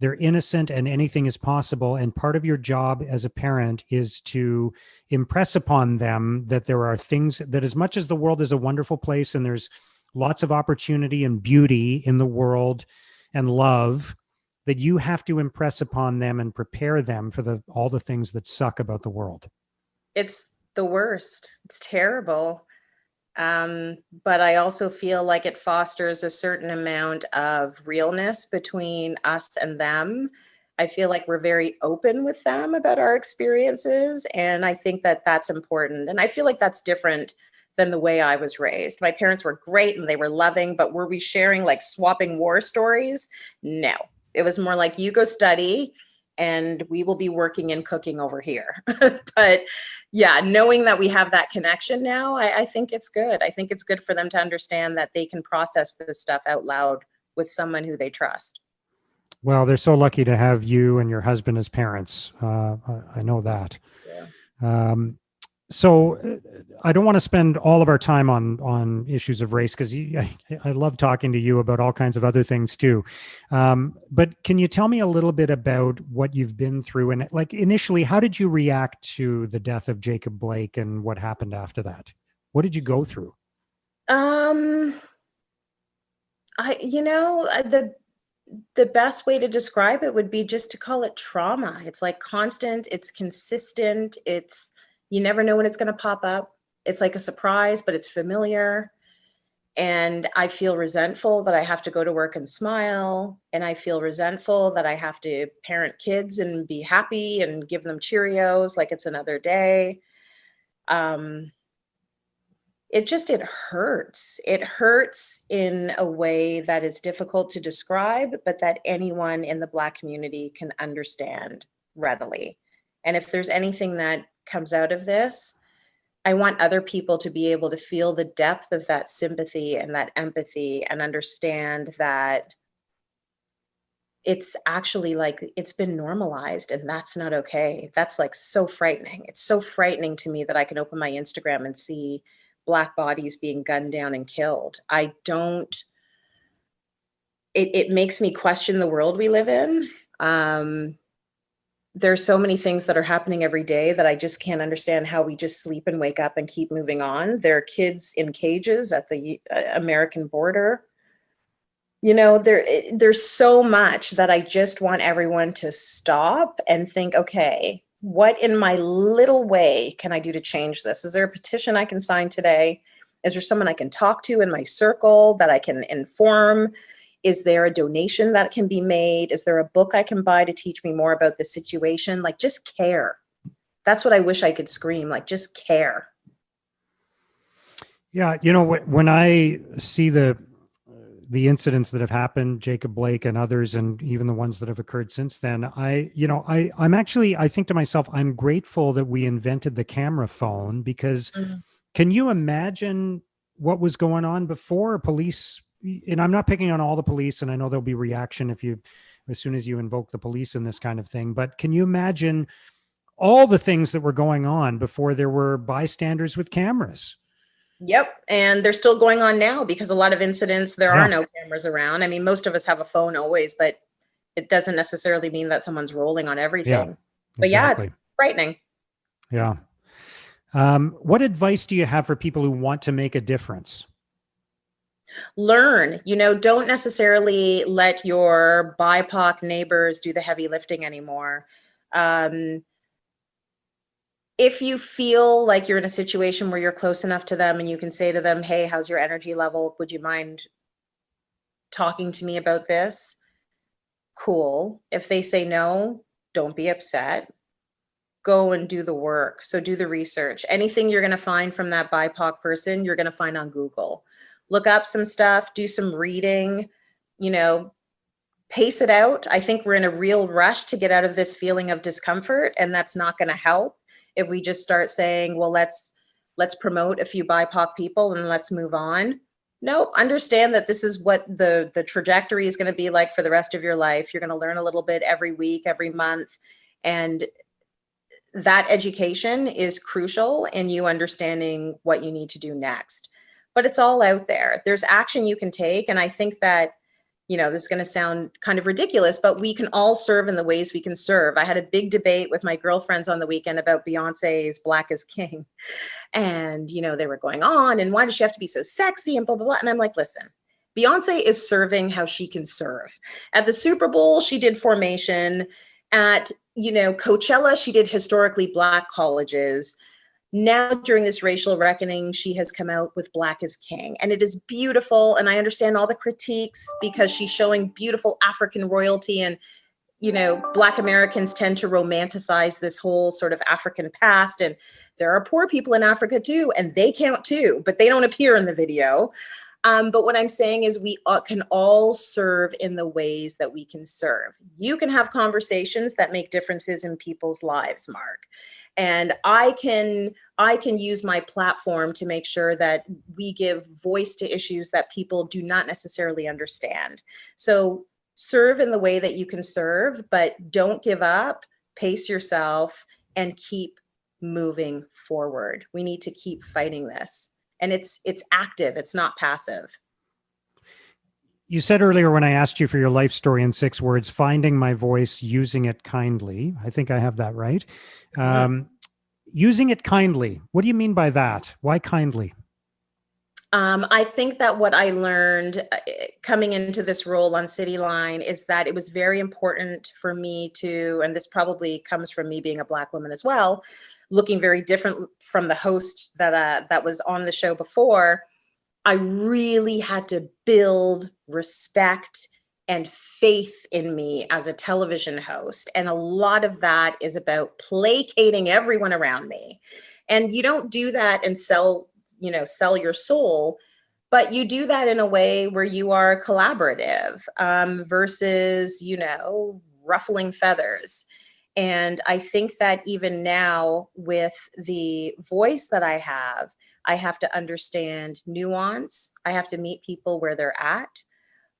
S2: they're innocent and anything is possible, and part of your job as a parent is to impress upon them that there are things that, as much as the world is a wonderful place and there's lots of opportunity and beauty in the world and love, that you have to impress upon them and prepare them for all the things that suck about the world.
S1: It's the worst. It's terrible. But I also feel like it fosters a certain amount of realness between us and them. I feel like we're very open with them about our experiences. And I think that that's important. And I feel like that's different than the way I was raised. My parents were great and they were loving, but were we sharing like swapping war stories? No. It was more like, you go study and we will be working and cooking over here. But yeah, knowing that we have that connection now, I think it's good. I think it's good for them to understand that they can process this stuff out loud with someone who they trust.
S2: Well, they're so lucky to have you and your husband as parents. I know that.
S1: Yeah.
S2: Um, so I don't want to spend all of our time on issues of race because I love talking to you about all kinds of other things too. But can you tell me a little bit about what you've been through, and like initially, how did you react to the death of Jacob Blake and what happened after that? What did you go through?
S1: Um, the best way to describe it would be just to call it trauma. It's like constant, it's consistent, it's you never know when it's going to pop up. It's like a surprise, but it's familiar. And I feel resentful that I have to go to work and smile. And I feel resentful that I have to parent kids and be happy and give them Cheerios like it's another day. Um, it hurts. It hurts in a way that is difficult to describe, but that anyone in the Black community can understand readily. And if there's anything that comes out of this, I want other people to be able to feel the depth of that sympathy and that empathy and understand that it's actually like it's been normalized and that's not okay. That's like so frightening. It's so frightening to me that I can open my Instagram and see Black bodies being gunned down and killed. I don't, it makes me question the world we live in. There's so many things that are happening every day that I just can't understand how we just sleep and wake up and keep moving on. There are kids in cages at the American border. There's so much that I just want everyone to stop and think, okay, what in my little way can I do to change this? Is there a petition I can sign today? Is there someone I can talk to in my circle that I can inform? Is there a donation that can be made? Is there a book I can buy to teach me more about the situation? Like, just care. That's what I wish I could scream, like, just care.
S2: Yeah, when I see the incidents that have happened, Jacob Blake and others, and even the ones that have occurred since then, I think to myself, I'm grateful that we invented the camera phone because can you imagine what was going on before police? And I'm not picking on all the police, and I know there'll be reaction as soon as you invoke the police in this kind of thing, but can you imagine all the things that were going on before there were bystanders with cameras?
S1: Yep. And they're still going on now because a lot of incidents, there
S2: Yeah,
S1: are no cameras around. I mean, most of us have a phone always, but it doesn't necessarily mean that someone's rolling on
S2: yeah,
S1: everything. But yeah, it's
S2: exactly.
S1: frightening.
S2: Yeah. What advice do you have for people who want to make a difference?
S1: Learn, don't necessarily let your BIPOC neighbors do the heavy lifting anymore. Um, if you feel like you're in a situation where you're close enough to them and you can say to them, hey, how's your energy level? Would you mind talking to me about this? Cool. If they say no, don't be upset. Go and do the work. So do the research. Anything you're going to find from that BIPOC person, you're going to find on Google. Look up some stuff, do some reading, you know, pace it out. I think we're in a real rush to get out of this feeling of discomfort, and that's not going to help if we just start saying, well, let's promote a few BIPOC people and let's move on. No, understand that this is what the trajectory is going to be like for the rest of your life. You're going to learn a little bit every week, every month, and that education is crucial in you understanding what you need to do next. But it's all out there. There's action you can take, and I think that, you know, this is going to sound kind of ridiculous, but we can all serve in the ways we can serve. I had a big debate with my girlfriends on the weekend about Beyonce's Black is King. And, you know, they were going on, and why does she have to be so sexy and blah, blah, blah. And I'm like, listen, Beyonce is serving how she can serve. At the Super Bowl, she did Formation. At, you know, Coachella, she did historically Black colleges. Now, during this racial reckoning, she has come out with Black is King, and it is beautiful. And I understand all the critiques because she's showing beautiful African royalty, and, you know, Black Americans tend to romanticize this whole sort of African past. And there are poor people in Africa too, and they count too, but they don't appear in the video. But what I'm saying is we can all serve in the ways that we can serve. You can have conversations that make differences in people's lives, Mark. And I can use my platform to make sure that we give voice to issues that people do not necessarily understand. So serve in the way that you can serve, but don't give up, pace yourself, and keep moving forward. We need to keep fighting this. And it's active, it's not passive.
S2: You said earlier when I asked you for your life story in 6 words, finding my voice, using it kindly. I think I have that right. Using it kindly. What do you mean by that? Why kindly?
S1: I think that what I learned coming into this role on City Line is that it was very important for me to, and this probably comes from me being a Black woman as well, looking very different from the host that was on the show before. I really had to build respect and faith in me as a television host. And a lot of that is about placating everyone around me. And you don't do that and sell your soul, but you do that in a way where you are collaborative versus, you know, ruffling feathers. And I think that even now, with the voice that I have to understand nuance. I have to meet people where they're at.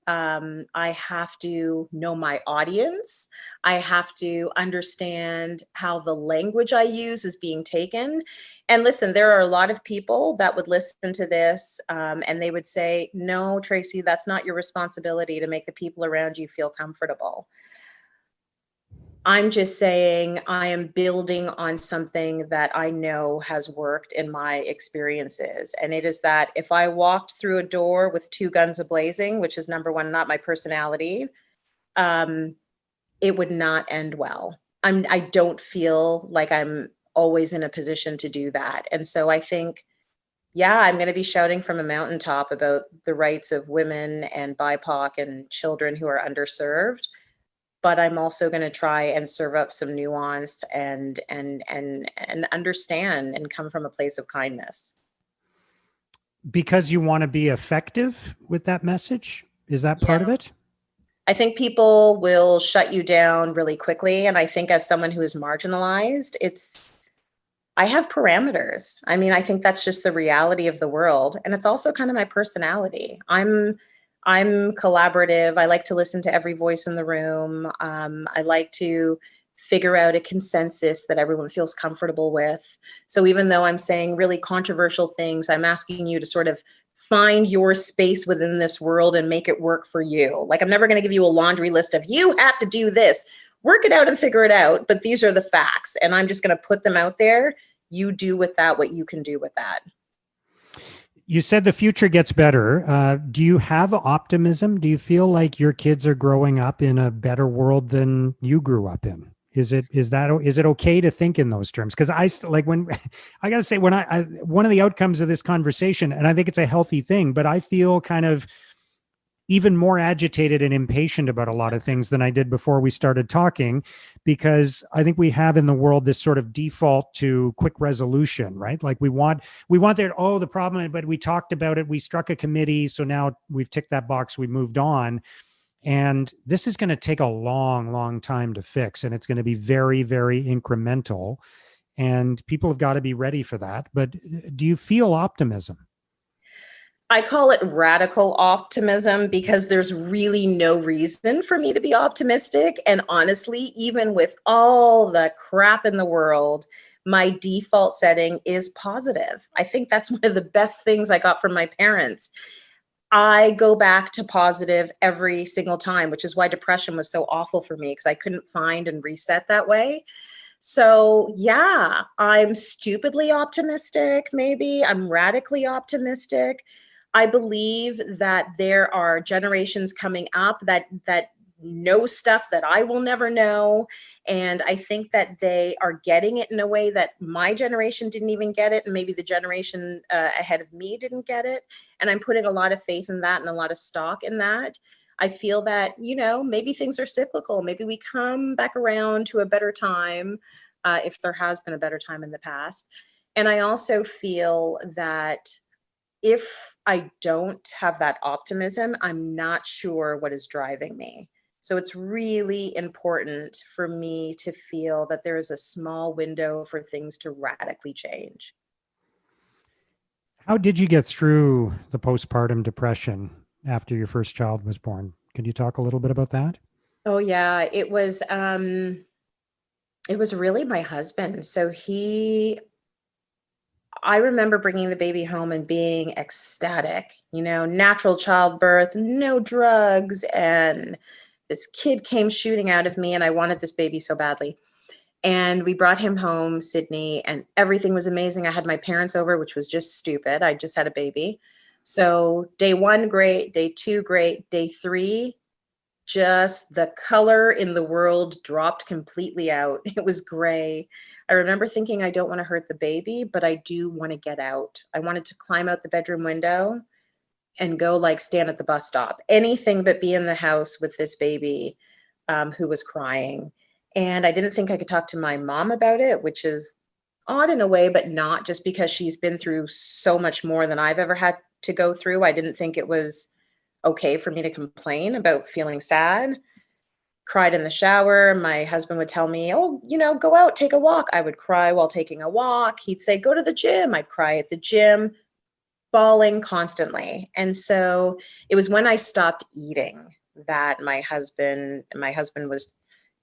S1: I have to know my audience. I have to understand how the language I use is being taken. And listen, there are a lot of people that would listen to this and they would say, no, Tracy, that's not your responsibility to make the people around you feel comfortable. I'm just saying I am building on something that I know has worked in my experiences. And it is that if I walked through a door with 2 guns a-blazing, which is number one, not my personality, it would not end well. I don't feel like I'm always in a position to do that. And so I think, yeah, I'm going to be shouting from a mountaintop about the rights of women and BIPOC and children who are underserved. But I'm also going to try and serve up some nuance and understand and come from a place of kindness.
S2: Because you want to be effective with that message? Is that part of it?
S1: I think people will shut you down really quickly. And I think as someone who is marginalized, I have parameters. I mean, I think that's just the reality of the world. And it's also kind of my personality. I'm collaborative. I like to listen to every voice in the room. I like to figure out a consensus that everyone feels comfortable with. So even though I'm saying really controversial things, I'm asking you to sort of find your space within this world and make it work for you. Like, I'm never going to give you a laundry list of you have to do this. Work it out and figure it out. But these are the facts. And I'm just going to put them out there. You do with that what you can do with that.
S2: You said the future gets better. Do you have optimism? Do you feel like your kids are growing up in a better world than you grew up in Is it okay to think in those terms? Because like when I got to say, when I one of the outcomes of this conversation, and I think it's a healthy thing, but I feel kind of even more agitated and impatient about a lot of things than I did before we started talking, because I think we have in the world this sort of default to quick resolution, right? Like we want there, oh, the problem, but we talked about it, we struck a committee, so now we've ticked that box, we moved on. And this is going to take a long, long time to fix, and it's going to be very, very incremental. And people have got to be ready for that. But do you feel optimism?
S1: I call it radical optimism because there's really no reason for me to be optimistic. And honestly, even with all the crap in the world, my default setting is positive. I think that's one of the best things I got from my parents. I go back to positive every single time, which is why depression was so awful for me because I couldn't find and reset that way. So, yeah, I'm stupidly optimistic, maybe. I'm radically optimistic. I believe that there are generations coming up that know stuff that I will never know, and I think that they are getting it in a way that my generation didn't even get it, and maybe the generation ahead of me didn't get it. And I'm putting a lot of faith in that and a lot of stock in that. I feel that, maybe things are cyclical. Maybe we come back around to a better time, if there has been a better time in the past. And I also feel that if I don't have that optimism, I'm not sure what is driving me. So it's really important for me to feel that there is a small window for things to radically change.
S2: How did you get through the postpartum depression after your first child was born? Could you talk a little bit about that?
S1: Oh yeah, it was really my husband. I remember bringing the baby home and being ecstatic, natural childbirth, no drugs, and this kid came shooting out of me, and I wanted this baby so badly. And we brought him home, Sydney, and everything was amazing. I had my parents over, which was just stupid. I just had a baby. So day one, great. Day two, great. Day three, just the color in the world dropped completely out. It was gray. I remember thinking, I don't want to hurt the baby, but I do want to get out. I wanted to climb out the bedroom window and go like stand at the bus stop, anything but be in the house with this baby who was crying. And I didn't think I could talk to my mom about it, which is odd in a way, but not, just because she's been through so much more than I've ever had to go through. I didn't think it was okay for me to complain about feeling sad. Cried in the shower. My husband would tell me, oh, go out, take a walk. I would cry while taking a walk. He'd say, go to the gym. I'd cry at the gym, bawling constantly. And so it was when I stopped eating that my husband was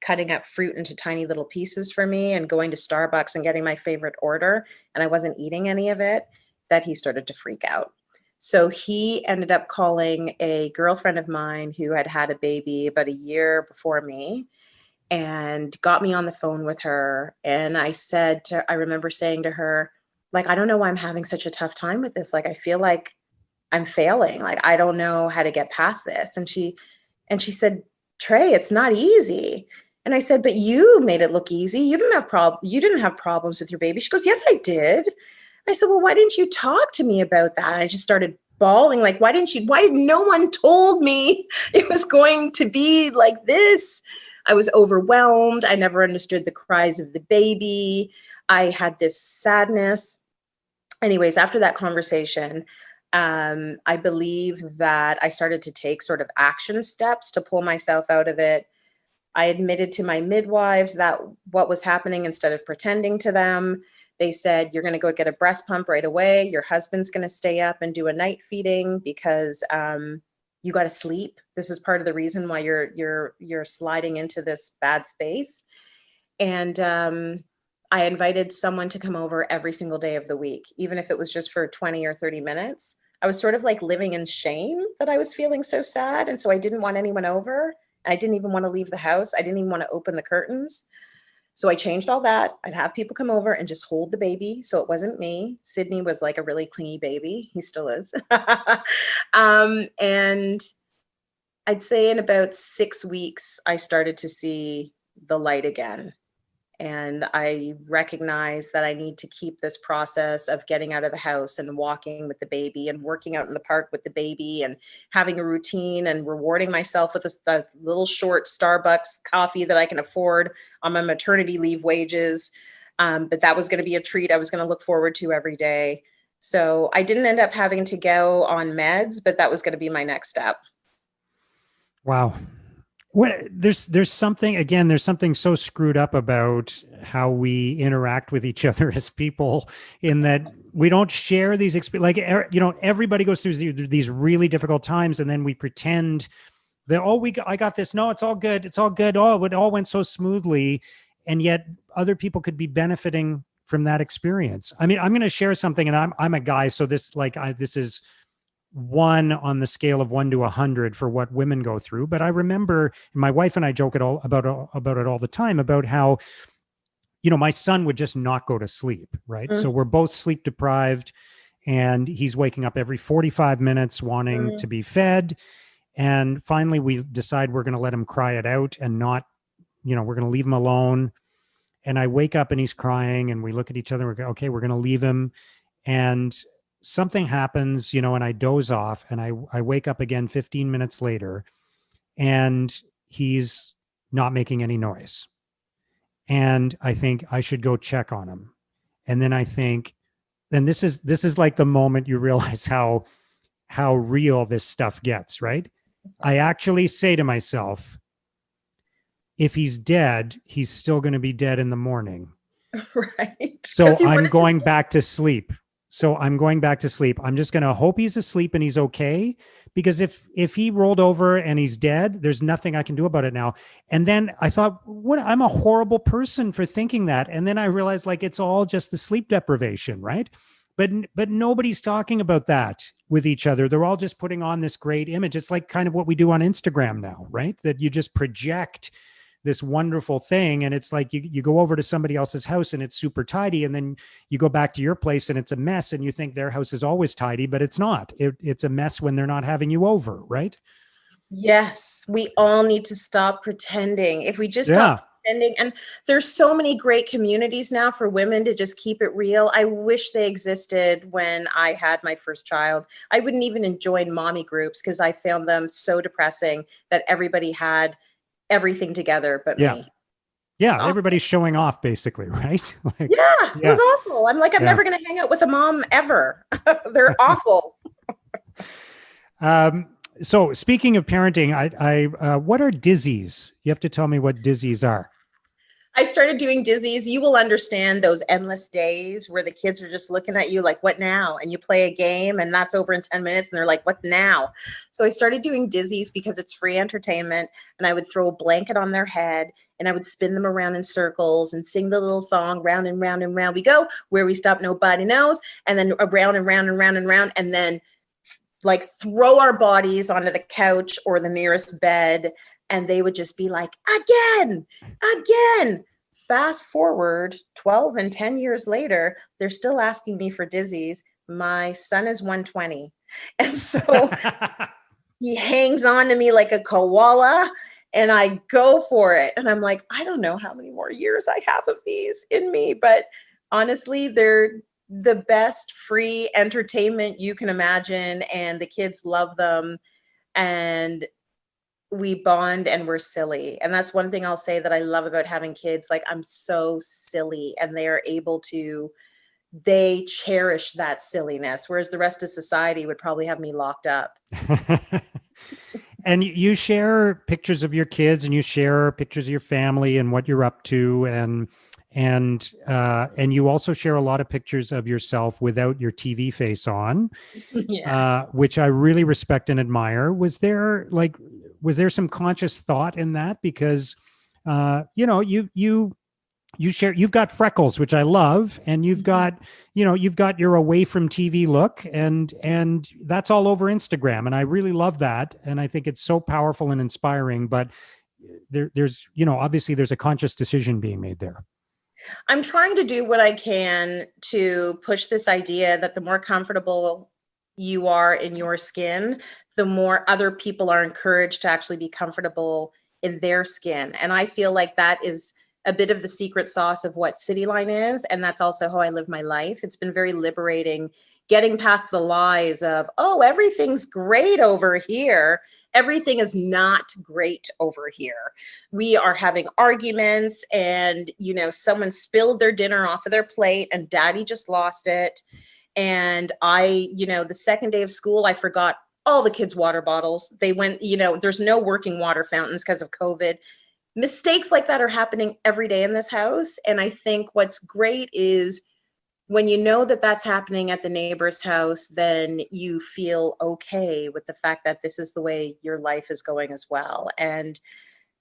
S1: cutting up fruit into tiny little pieces for me and going to Starbucks and getting my favorite order, and I wasn't eating any of it, that he started to freak out. So he ended up calling a girlfriend of mine who had had a baby about a year before me and got me on the phone with her. And I remember saying to her, like, I don't know why I'm having such a tough time with this. Like, I feel like I'm failing. Like, I don't know how to get past this. And she said, Trey, it's not easy. And I said, but you made it look easy. You didn't have problems with your baby. She goes, yes, I did. I said, well, why didn't you talk to me about that? And I just started bawling, like, why did no one told me it was going to be like this? I was overwhelmed. I never understood the cries of the baby. I had this sadness. Anyways, after that conversation, I believe that I started to take sort of action steps to pull myself out of it. I admitted to my midwives that what was happening instead of pretending to them. They said, you're going to go get a breast pump right away. Your husband's going to stay up and do a night feeding because you got to sleep. This is part of the reason why you're sliding into this bad space. And I invited someone to come over every single day of the week, even if it was just for 20 or 30 minutes. I was sort of like living in shame that I was feeling so sad. And so I didn't want anyone over. I didn't even want to leave the house. I didn't even want to open the curtains. So I changed all that. I'd have people come over and just hold the baby. So it wasn't me. Sydney was like a really clingy baby. He still is. And I'd say in about 6 weeks, I started to see the light again. And I recognize that I need to keep this process of getting out of the house and walking with the baby and working out in the park with the baby and having a routine and rewarding myself with a little short Starbucks coffee that I can afford on my maternity leave wages. But that was going to be a treat I was going to look forward to every day. So I didn't end up having to go on meds, but that was going to be my next step.
S2: Wow. There's something, again, there's something so screwed up about how we interact with each other as people, in that we don't share these everybody goes through these really difficult times, and then we pretend that, oh, I got this. No, it's all good. It's all good. Oh, it all went so smoothly. And yet other people could be benefiting from that experience. I mean, I'm going to share something, and I'm a guy, so this is one on the scale of 1 to 100 for what women go through. But I remember, my wife and I joke about it all the time, about how, my son would just not go to sleep. Right. So we're both sleep deprived, and he's waking up every 45 minutes wanting to be fed. And finally we decide we're going to let him cry it out and not, we're going to leave him alone. And I wake up and he's crying, and we look at each other and we go, okay, we're going to leave him. And something happens, and I doze off, and I wake up again 15 minutes later, and he's not making any noise. And I think I should go check on him. And then I think, then this is like the moment you realize how real this stuff gets, right? I actually say to myself, if he's dead, he's still going to be dead in the morning.
S1: Right.
S2: So I'm going back to sleep. I'm just going to hope he's asleep and he's okay, because if he rolled over and he's dead, there's nothing I can do about it now. And then I thought, I'm a horrible person for thinking that. And then I realized, like, it's all just the sleep deprivation, right? But nobody's talking about that with each other. They're all just putting on this great image. It's like kind of what we do on Instagram now, right? That you just project this wonderful thing, and it's like you go over to somebody else's house and it's super tidy, and then you go back to your place and it's a mess, and you think their house is always tidy, but it's not. It's a mess when they're not having you over, right?
S1: Yes, we all need to stop pretending. If we just
S2: Yeah.
S1: stop pretending, and there's so many great communities now for women to just keep it real. I wish they existed when I had my first child. I wouldn't even join mommy groups because I found them so depressing that everybody had everything together but
S2: Yeah.
S1: me.
S2: Yeah,
S1: Oh,
S2: everybody's showing off, basically, right? Like,
S1: yeah, it was awful. I'm like, I'm never going to hang out with a mom ever. They're awful.
S2: So speaking of parenting, what are dizzies? You have to tell me what dizzies are.
S1: I started doing dizzies. You will understand those endless days where the kids are just looking at you like, what now? And you play a game and that's over in 10 minutes and they're like, what now? So I started doing dizzies because it's free entertainment, and I would throw a blanket on their head and I would spin them around in circles and sing the little song, round and round and round we go, where we stop nobody knows, and then around and round and round and round, and then like throw our bodies onto the couch or the nearest bed, and they would just be like, again, again. Fast forward 12 and 10 years later, they're still asking me for dizzies. My son is 120. And so he hangs on to me like a koala, and I go for it. And I'm like, I don't know how many more years I have of these in me, but honestly, they're the best free entertainment you can imagine. And the kids love them. And we bond and we're silly. And that's one thing I'll say that I love about having kids. Like, I'm so silly, and they are able to, they cherish that silliness, whereas the rest of society would probably have me locked up.
S2: And you share pictures of your kids, and you share pictures of your family and what you're up to, and you also share a lot of pictures of yourself without your TV face on,
S1: Yeah.
S2: which I really respect and admire. Was there some conscious thought in that? Because you've got freckles, which I love, and you've got your away from TV look, and that's all over Instagram, and I really love that, and I think it's so powerful and inspiring. But there's obviously there's a conscious decision being made there.
S1: I'm trying to do what I can to push this idea that the more comfortable you are in your skin, the more other people are encouraged to actually be comfortable in their skin. And I feel like that is a bit of the secret sauce of what City Line is. And that's also how I live my life. It's been very liberating getting past the lies of, oh, everything's great over here. Everything is not great over here. We are having arguments and, someone spilled their dinner off of their plate and daddy just lost it. And the second day of school, I forgot all the kids' water bottles. They went, there's no working water fountains because of COVID. Mistakes like that are happening every day in this house. And I think what's great is when you know that that's happening at the neighbor's house, then you feel okay with the fact that this is the way your life is going as well. And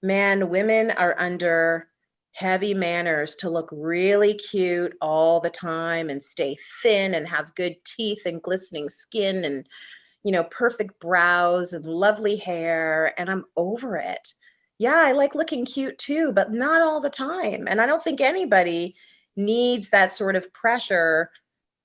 S1: man, women are under heavy manners to look really cute all the time and stay thin and have good teeth and glistening skin and, perfect brows and lovely hair. And I'm over it. Yeah, I like looking cute too, but not all the time. And I don't think anybody needs that sort of pressure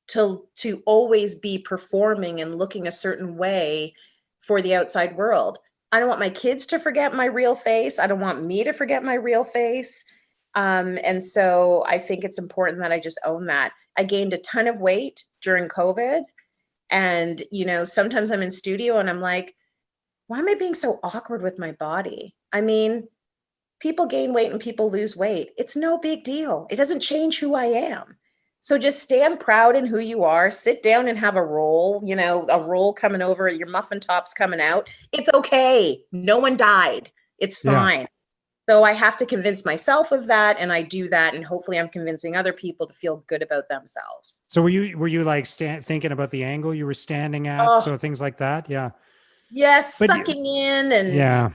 S1: to always be performing and looking a certain way for the outside world. I don't want my kids to forget my real face. I don't want me to forget my real face. And so I think it's important that I just own that. I gained a ton of weight during COVID. And, sometimes I'm in studio and I'm like, why am I being so awkward with my body? I mean, people gain weight and people lose weight. It's no big deal. It doesn't change who I am. So just stand proud in who you are, sit down and have a roll, a roll coming over, your muffin tops coming out. It's okay. No one died. It's
S2: Yeah.
S1: fine. So I have to convince myself of that. And I do that. And hopefully I'm convincing other people to feel good about themselves.
S2: So were you like thinking about the angle you were standing at?
S1: Oh,
S2: So things like that. Yeah.
S1: yes.
S2: But
S1: Sucking in and,
S2: yeah.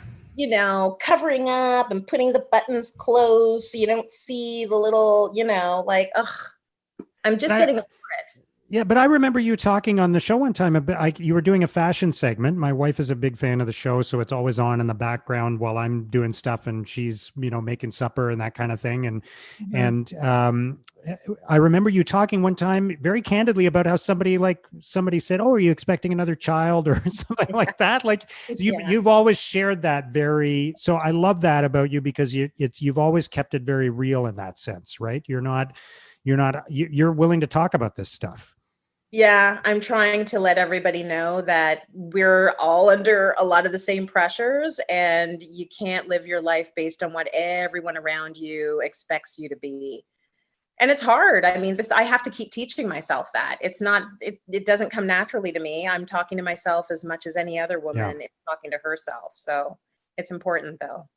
S1: covering up and putting the buttons closed so you don't see the little, I'm just getting over it.
S2: Yeah, but I remember you talking on the show one time about you were doing a fashion segment. My wife is a big fan of the show, so it's always on in the background while I'm doing stuff and she's, making supper and that kind of thing. And I remember you talking one time very candidly about how somebody said, "Oh, are you expecting another child?" or something like that. Like you've always shared that very. So I love that about you because you've always kept it very real in that sense, right? You're willing to talk about this stuff.
S1: Yeah, I'm trying to let everybody know that we're all under a lot of the same pressures and you can't live your life based on what everyone around you expects you to be. And it's hard. I mean, I have to keep teaching myself that. It doesn't come naturally to me. I'm talking to myself as much as any other woman is talking to herself. So it's important though.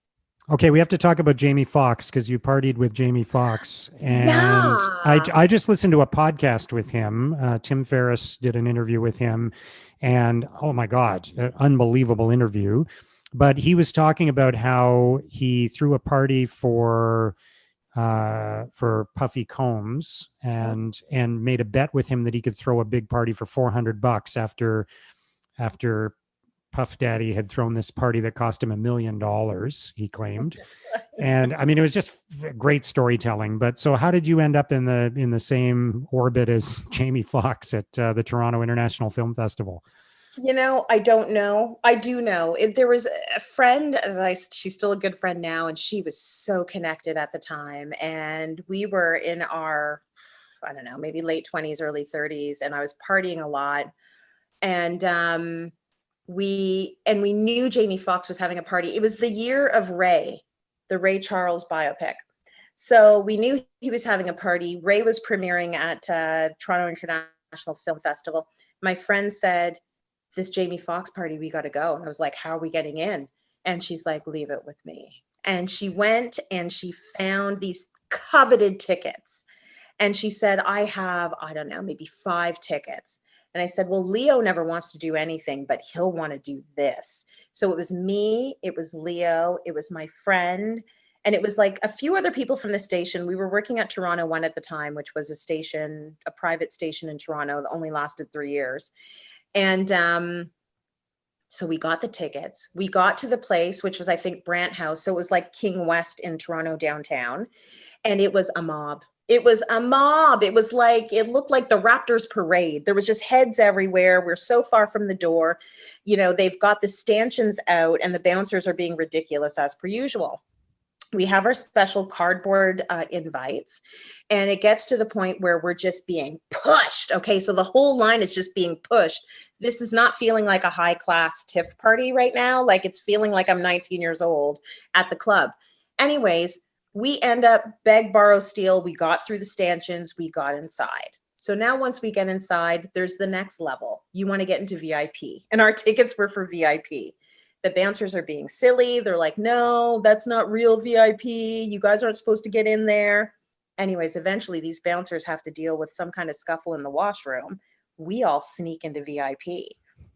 S2: Okay, we have to talk about Jamie Foxx because you partied with Jamie Foxx, and I,
S1: Yeah.
S2: I just listened to a podcast with him. Tim Ferriss did an interview with him, and oh my God, unbelievable interview. But he was talking about how he threw a party for Puffy Combs and made a bet with him that he could throw a big party for $400 after Puff Daddy had thrown this party that cost him $1 million, he claimed. And I mean, it was just great storytelling. But so how did you end up in the same orbit as Jamie Foxx at the Toronto International Film Festival?
S1: I don't know. I do know. There was a friend, she's still a good friend now, and she was so connected at the time. And we were in our, I don't know, maybe late 20s, early 30s, and I was partying a lot. And we knew Jamie Foxx was having a party. It was the year of Ray, the Ray Charles biopic. So we knew he was having a party. Ray was premiering at Toronto International Film Festival. My friend said, "This Jamie Foxx party, we got to go." And I was like, "How are we getting in?" And she's like, "Leave it with me." And she went and she found these coveted tickets. And she said, "I have, I don't know, maybe 5 tickets." And I said, "Well, Leo never wants to do anything, but he'll want to do this." So it was me, it was Leo, it was my friend, and it was like a few other people from the station. We were working at Toronto One at the time, which was a private station in Toronto that only lasted 3 years. And so we got the tickets. We got to the place, which was, I think, Brant House. So it was like King West in Toronto downtown. And it was a mob. It was a mob. It looked like the Raptors parade. There was just heads everywhere. We're so far from the door. They've got the stanchions out and the bouncers are being ridiculous as per usual. We have our special cardboard invites, and it gets to the point where we're just being pushed. Okay, so the whole line is just being pushed. This is not feeling like a high class TIFF party right now. Like, it's feeling like I'm 19 years old at the club. Anyways, we end up beg, borrow, steal. We got through the stanchions, we got inside. So now once we get inside, there's the next level. You want to get into VIP, and our tickets were for VIP. The bouncers are being silly. They're like, no, that's not real VIP. You guys aren't supposed to get in there. Anyways, eventually these bouncers have to deal with some kind of scuffle in the washroom. We all sneak into VIP.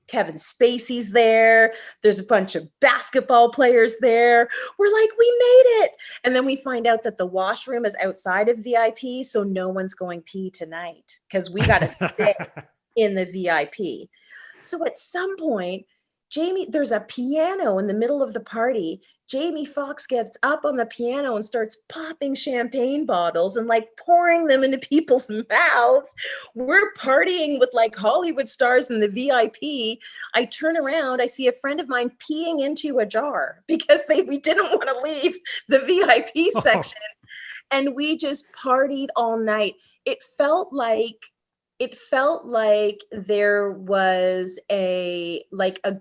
S1: Kevin Spacey's there. There's a bunch of basketball players there. We're like, we made it. And then we find out that the washroom is outside of VIP, so no one's going pee tonight because we got to stay in the VIP. So at some point, there's a piano in the middle of the party. Jamie Foxx gets up on the piano and starts popping champagne bottles and like pouring them into people's mouths. We're partying with like Hollywood stars in the VIP. I turn around, I see a friend of mine peeing into a jar because we didn't want to leave the VIP section. And we just partied all night. It felt like there was a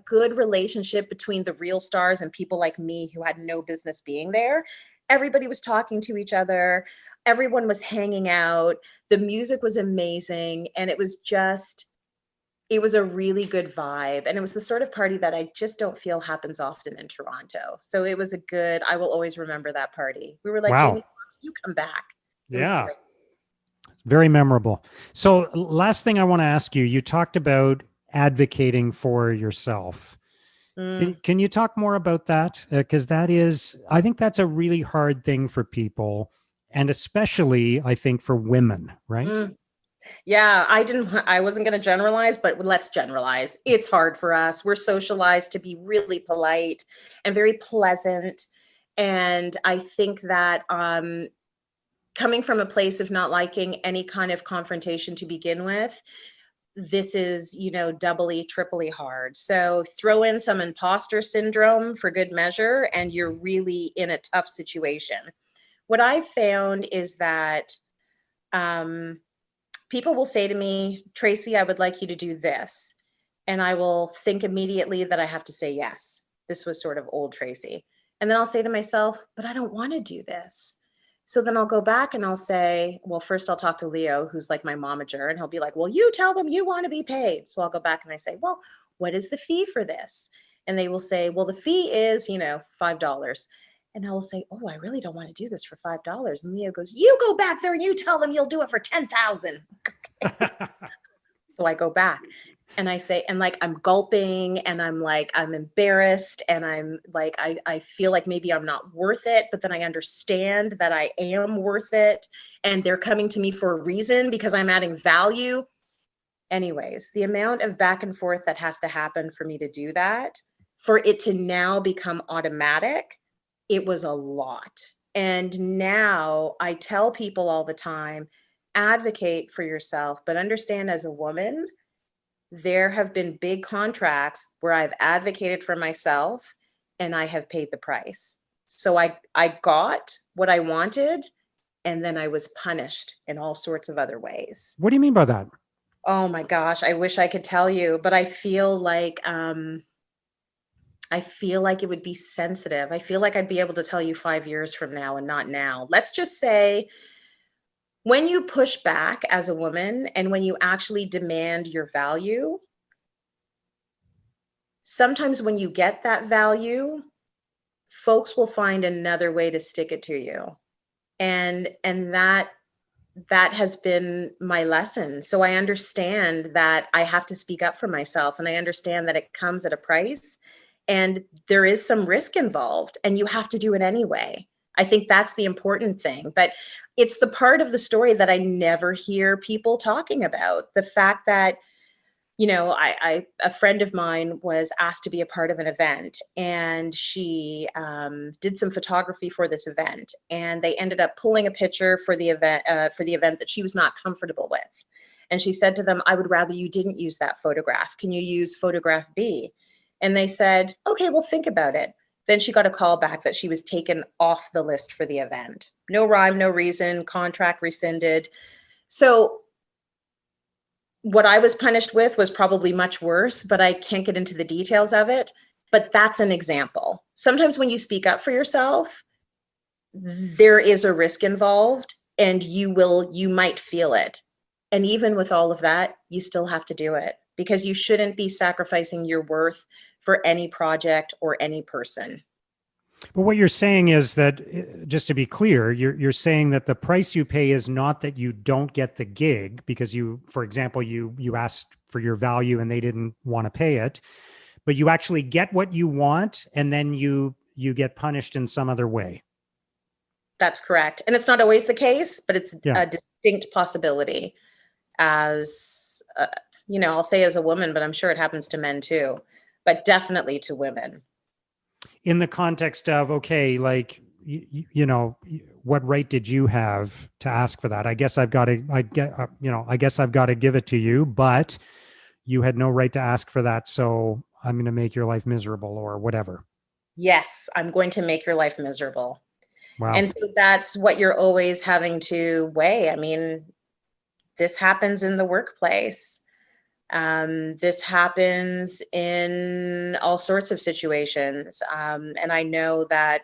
S1: good relationship between the real stars and people like me who had no business being there. Everybody was talking to each other. Everyone was hanging out. The music was amazing. And it was a really good vibe. And it was the sort of party that I just don't feel happens often in Toronto. So it was I will always remember that party. We were like,
S2: Wow.
S1: Jamie Foxx, you come back. It was
S2: Yeah.
S1: great.
S2: Very memorable. So, last thing I want to ask you, you talked about advocating for yourself. Can you talk more about that? Because I think that's a really hard thing for people, and especially, I think, for women, right?
S1: Yeah, I wasn't going to generalize, but let's generalize. It's hard for us. We're socialized to be really polite and very pleasant. And I think that coming from a place of not liking any kind of confrontation to begin with, this is, doubly, triply hard. So throw in some imposter syndrome for good measure, and you're really in a tough situation. What I found is that people will say to me, Tracy, I would like you to do this. And I will think immediately that I have to say yes. This was sort of old Tracy. And then I'll say to myself, but I don't want to do this. So then I'll go back and I'll say, well, first I'll talk to Leo, who's like my momager, and he'll be like, well, you tell them you want to be paid. So I'll go back and I say, well, what is the fee for this? And they will say, well, the fee is, $5. And I will say, oh, I really don't want to do this for $5. And Leo goes, you go back there and you tell them you'll do it for 10,000. So I go back and I say, and like, I'm gulping and I'm like, I'm embarrassed. And I'm like, I feel like maybe I'm not worth it, but then I understand that I am worth it. And they're coming to me for a reason because I'm adding value. Anyways, the amount of back and forth that has to happen for me to do that, for it to now become automatic, it was a lot. And now I tell people all the time, advocate for yourself, but understand as a woman, there have been big contracts where I've advocated for myself and I have paid the price. So I got what I wanted, and then I was punished in all sorts of other ways.
S2: What do you mean by that?
S1: Oh my gosh, I wish I could tell you, but I feel like it would be sensitive. I feel like I'd be able to tell you 5 years from now and not now. Let's just say when you push back as a woman and when you actually demand your value, sometimes when you get that value, folks will find another way to stick it to you. And that has been my lesson. So I understand that I have to speak up for myself, and I understand that it comes at a price and there is some risk involved, and you have to do it anyway. I think that's the important thing, but it's the part of the story that I never hear people talking about. The fact that, a friend of mine was asked to be a part of an event, and she did some photography for this event, and they ended up pulling a picture for the event that she was not comfortable with. And she said to them, I would rather you didn't use that photograph. Can you use photograph B? And they said, okay, well, think about it. Then she got a call back that she was taken off the list for the event. No rhyme, no reason, contract rescinded. So what I was punished with was probably much worse, but I can't get into the details of it. But that's an example. Sometimes when you speak up for yourself, there is a risk involved, and you might feel it. And even with all of that, you still have to do it, because you shouldn't be sacrificing your worth for any project or any person.
S2: But what you're saying is that, just to be clear, you're saying that the price you pay is not that you don't get the gig because you, for example, you asked for your value and they didn't want to pay it, but you actually get what you want, and then you get punished in some other way.
S1: That's correct. And it's not always the case, but it's
S2: Yeah.
S1: a distinct possibility. As I'll say as a woman, but I'm sure it happens to men too, but definitely to women.
S2: In the context of, okay, like, what right did you have to ask for that? I guess I've got to, I guess I've got to give it to you, but you had no right to ask for that. So I'm going to make your life miserable or whatever.
S1: Yes, I'm going to make your life miserable.
S2: Wow.
S1: And so that's what you're always having to weigh. I mean, this happens in the workplace. This happens in all sorts of situations. And I know that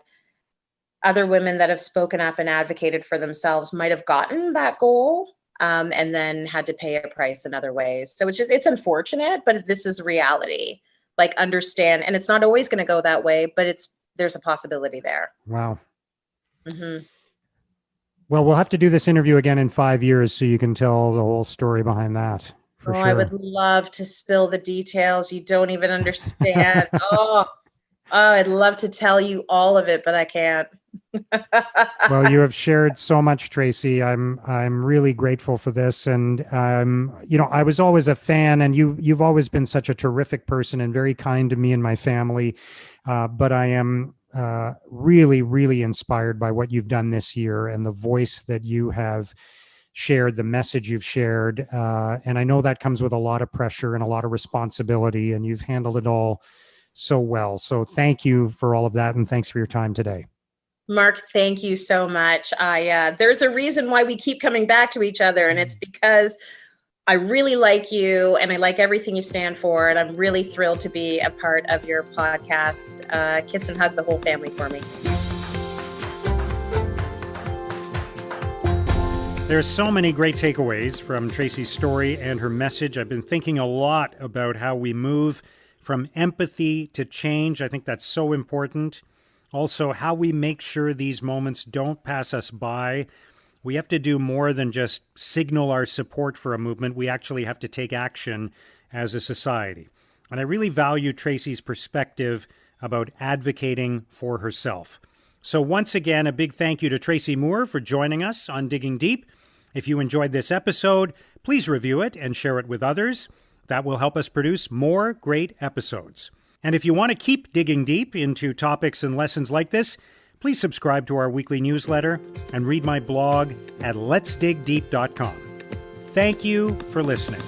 S1: other women that have spoken up and advocated for themselves might have gotten that goal, and then had to pay a price in other ways. So it's unfortunate, but this is reality. Like, understand, and it's not always going to go that way, but there's a possibility there.
S2: Wow.
S1: Mm-hmm.
S2: Well, we'll have to do this interview again in 5 years so you can tell the whole story behind that. For sure.
S1: I would love to spill the details. You don't even understand. I'd love to tell you all of it, but I can't.
S2: Well, you have shared so much, Tracy. I'm really grateful for this, and I was always a fan, and you've always been such a terrific person and very kind to me and my family. But I am really, really inspired by what you've done this year and the voice that you have shared, the message you've shared. And I know that comes with a lot of pressure and a lot of responsibility, and you've handled it all so well. So thank you for all of that. And thanks for your time today.
S1: Mark, thank you so much. There's a reason why we keep coming back to each other, and it's because I really like you and I like everything you stand for. And I'm really thrilled to be a part of your podcast. Kiss and hug the whole family for me.
S2: There's so many great takeaways from Tracy's story and her message. I've been thinking a lot about how we move from empathy to change. I think that's so important. Also, how we make sure these moments don't pass us by. We have to do more than just signal our support for a movement. We actually have to take action as a society. And I really value Tracy's perspective about advocating for herself. So once again, a big thank you to Tracy Moore for joining us on Digging Deep. If you enjoyed this episode, please review it and share it with others. That will help us produce more great episodes. And if you want to keep digging deep into topics and lessons like this, please subscribe to our weekly newsletter and read my blog at letsdigdeep.com. Thank you for listening.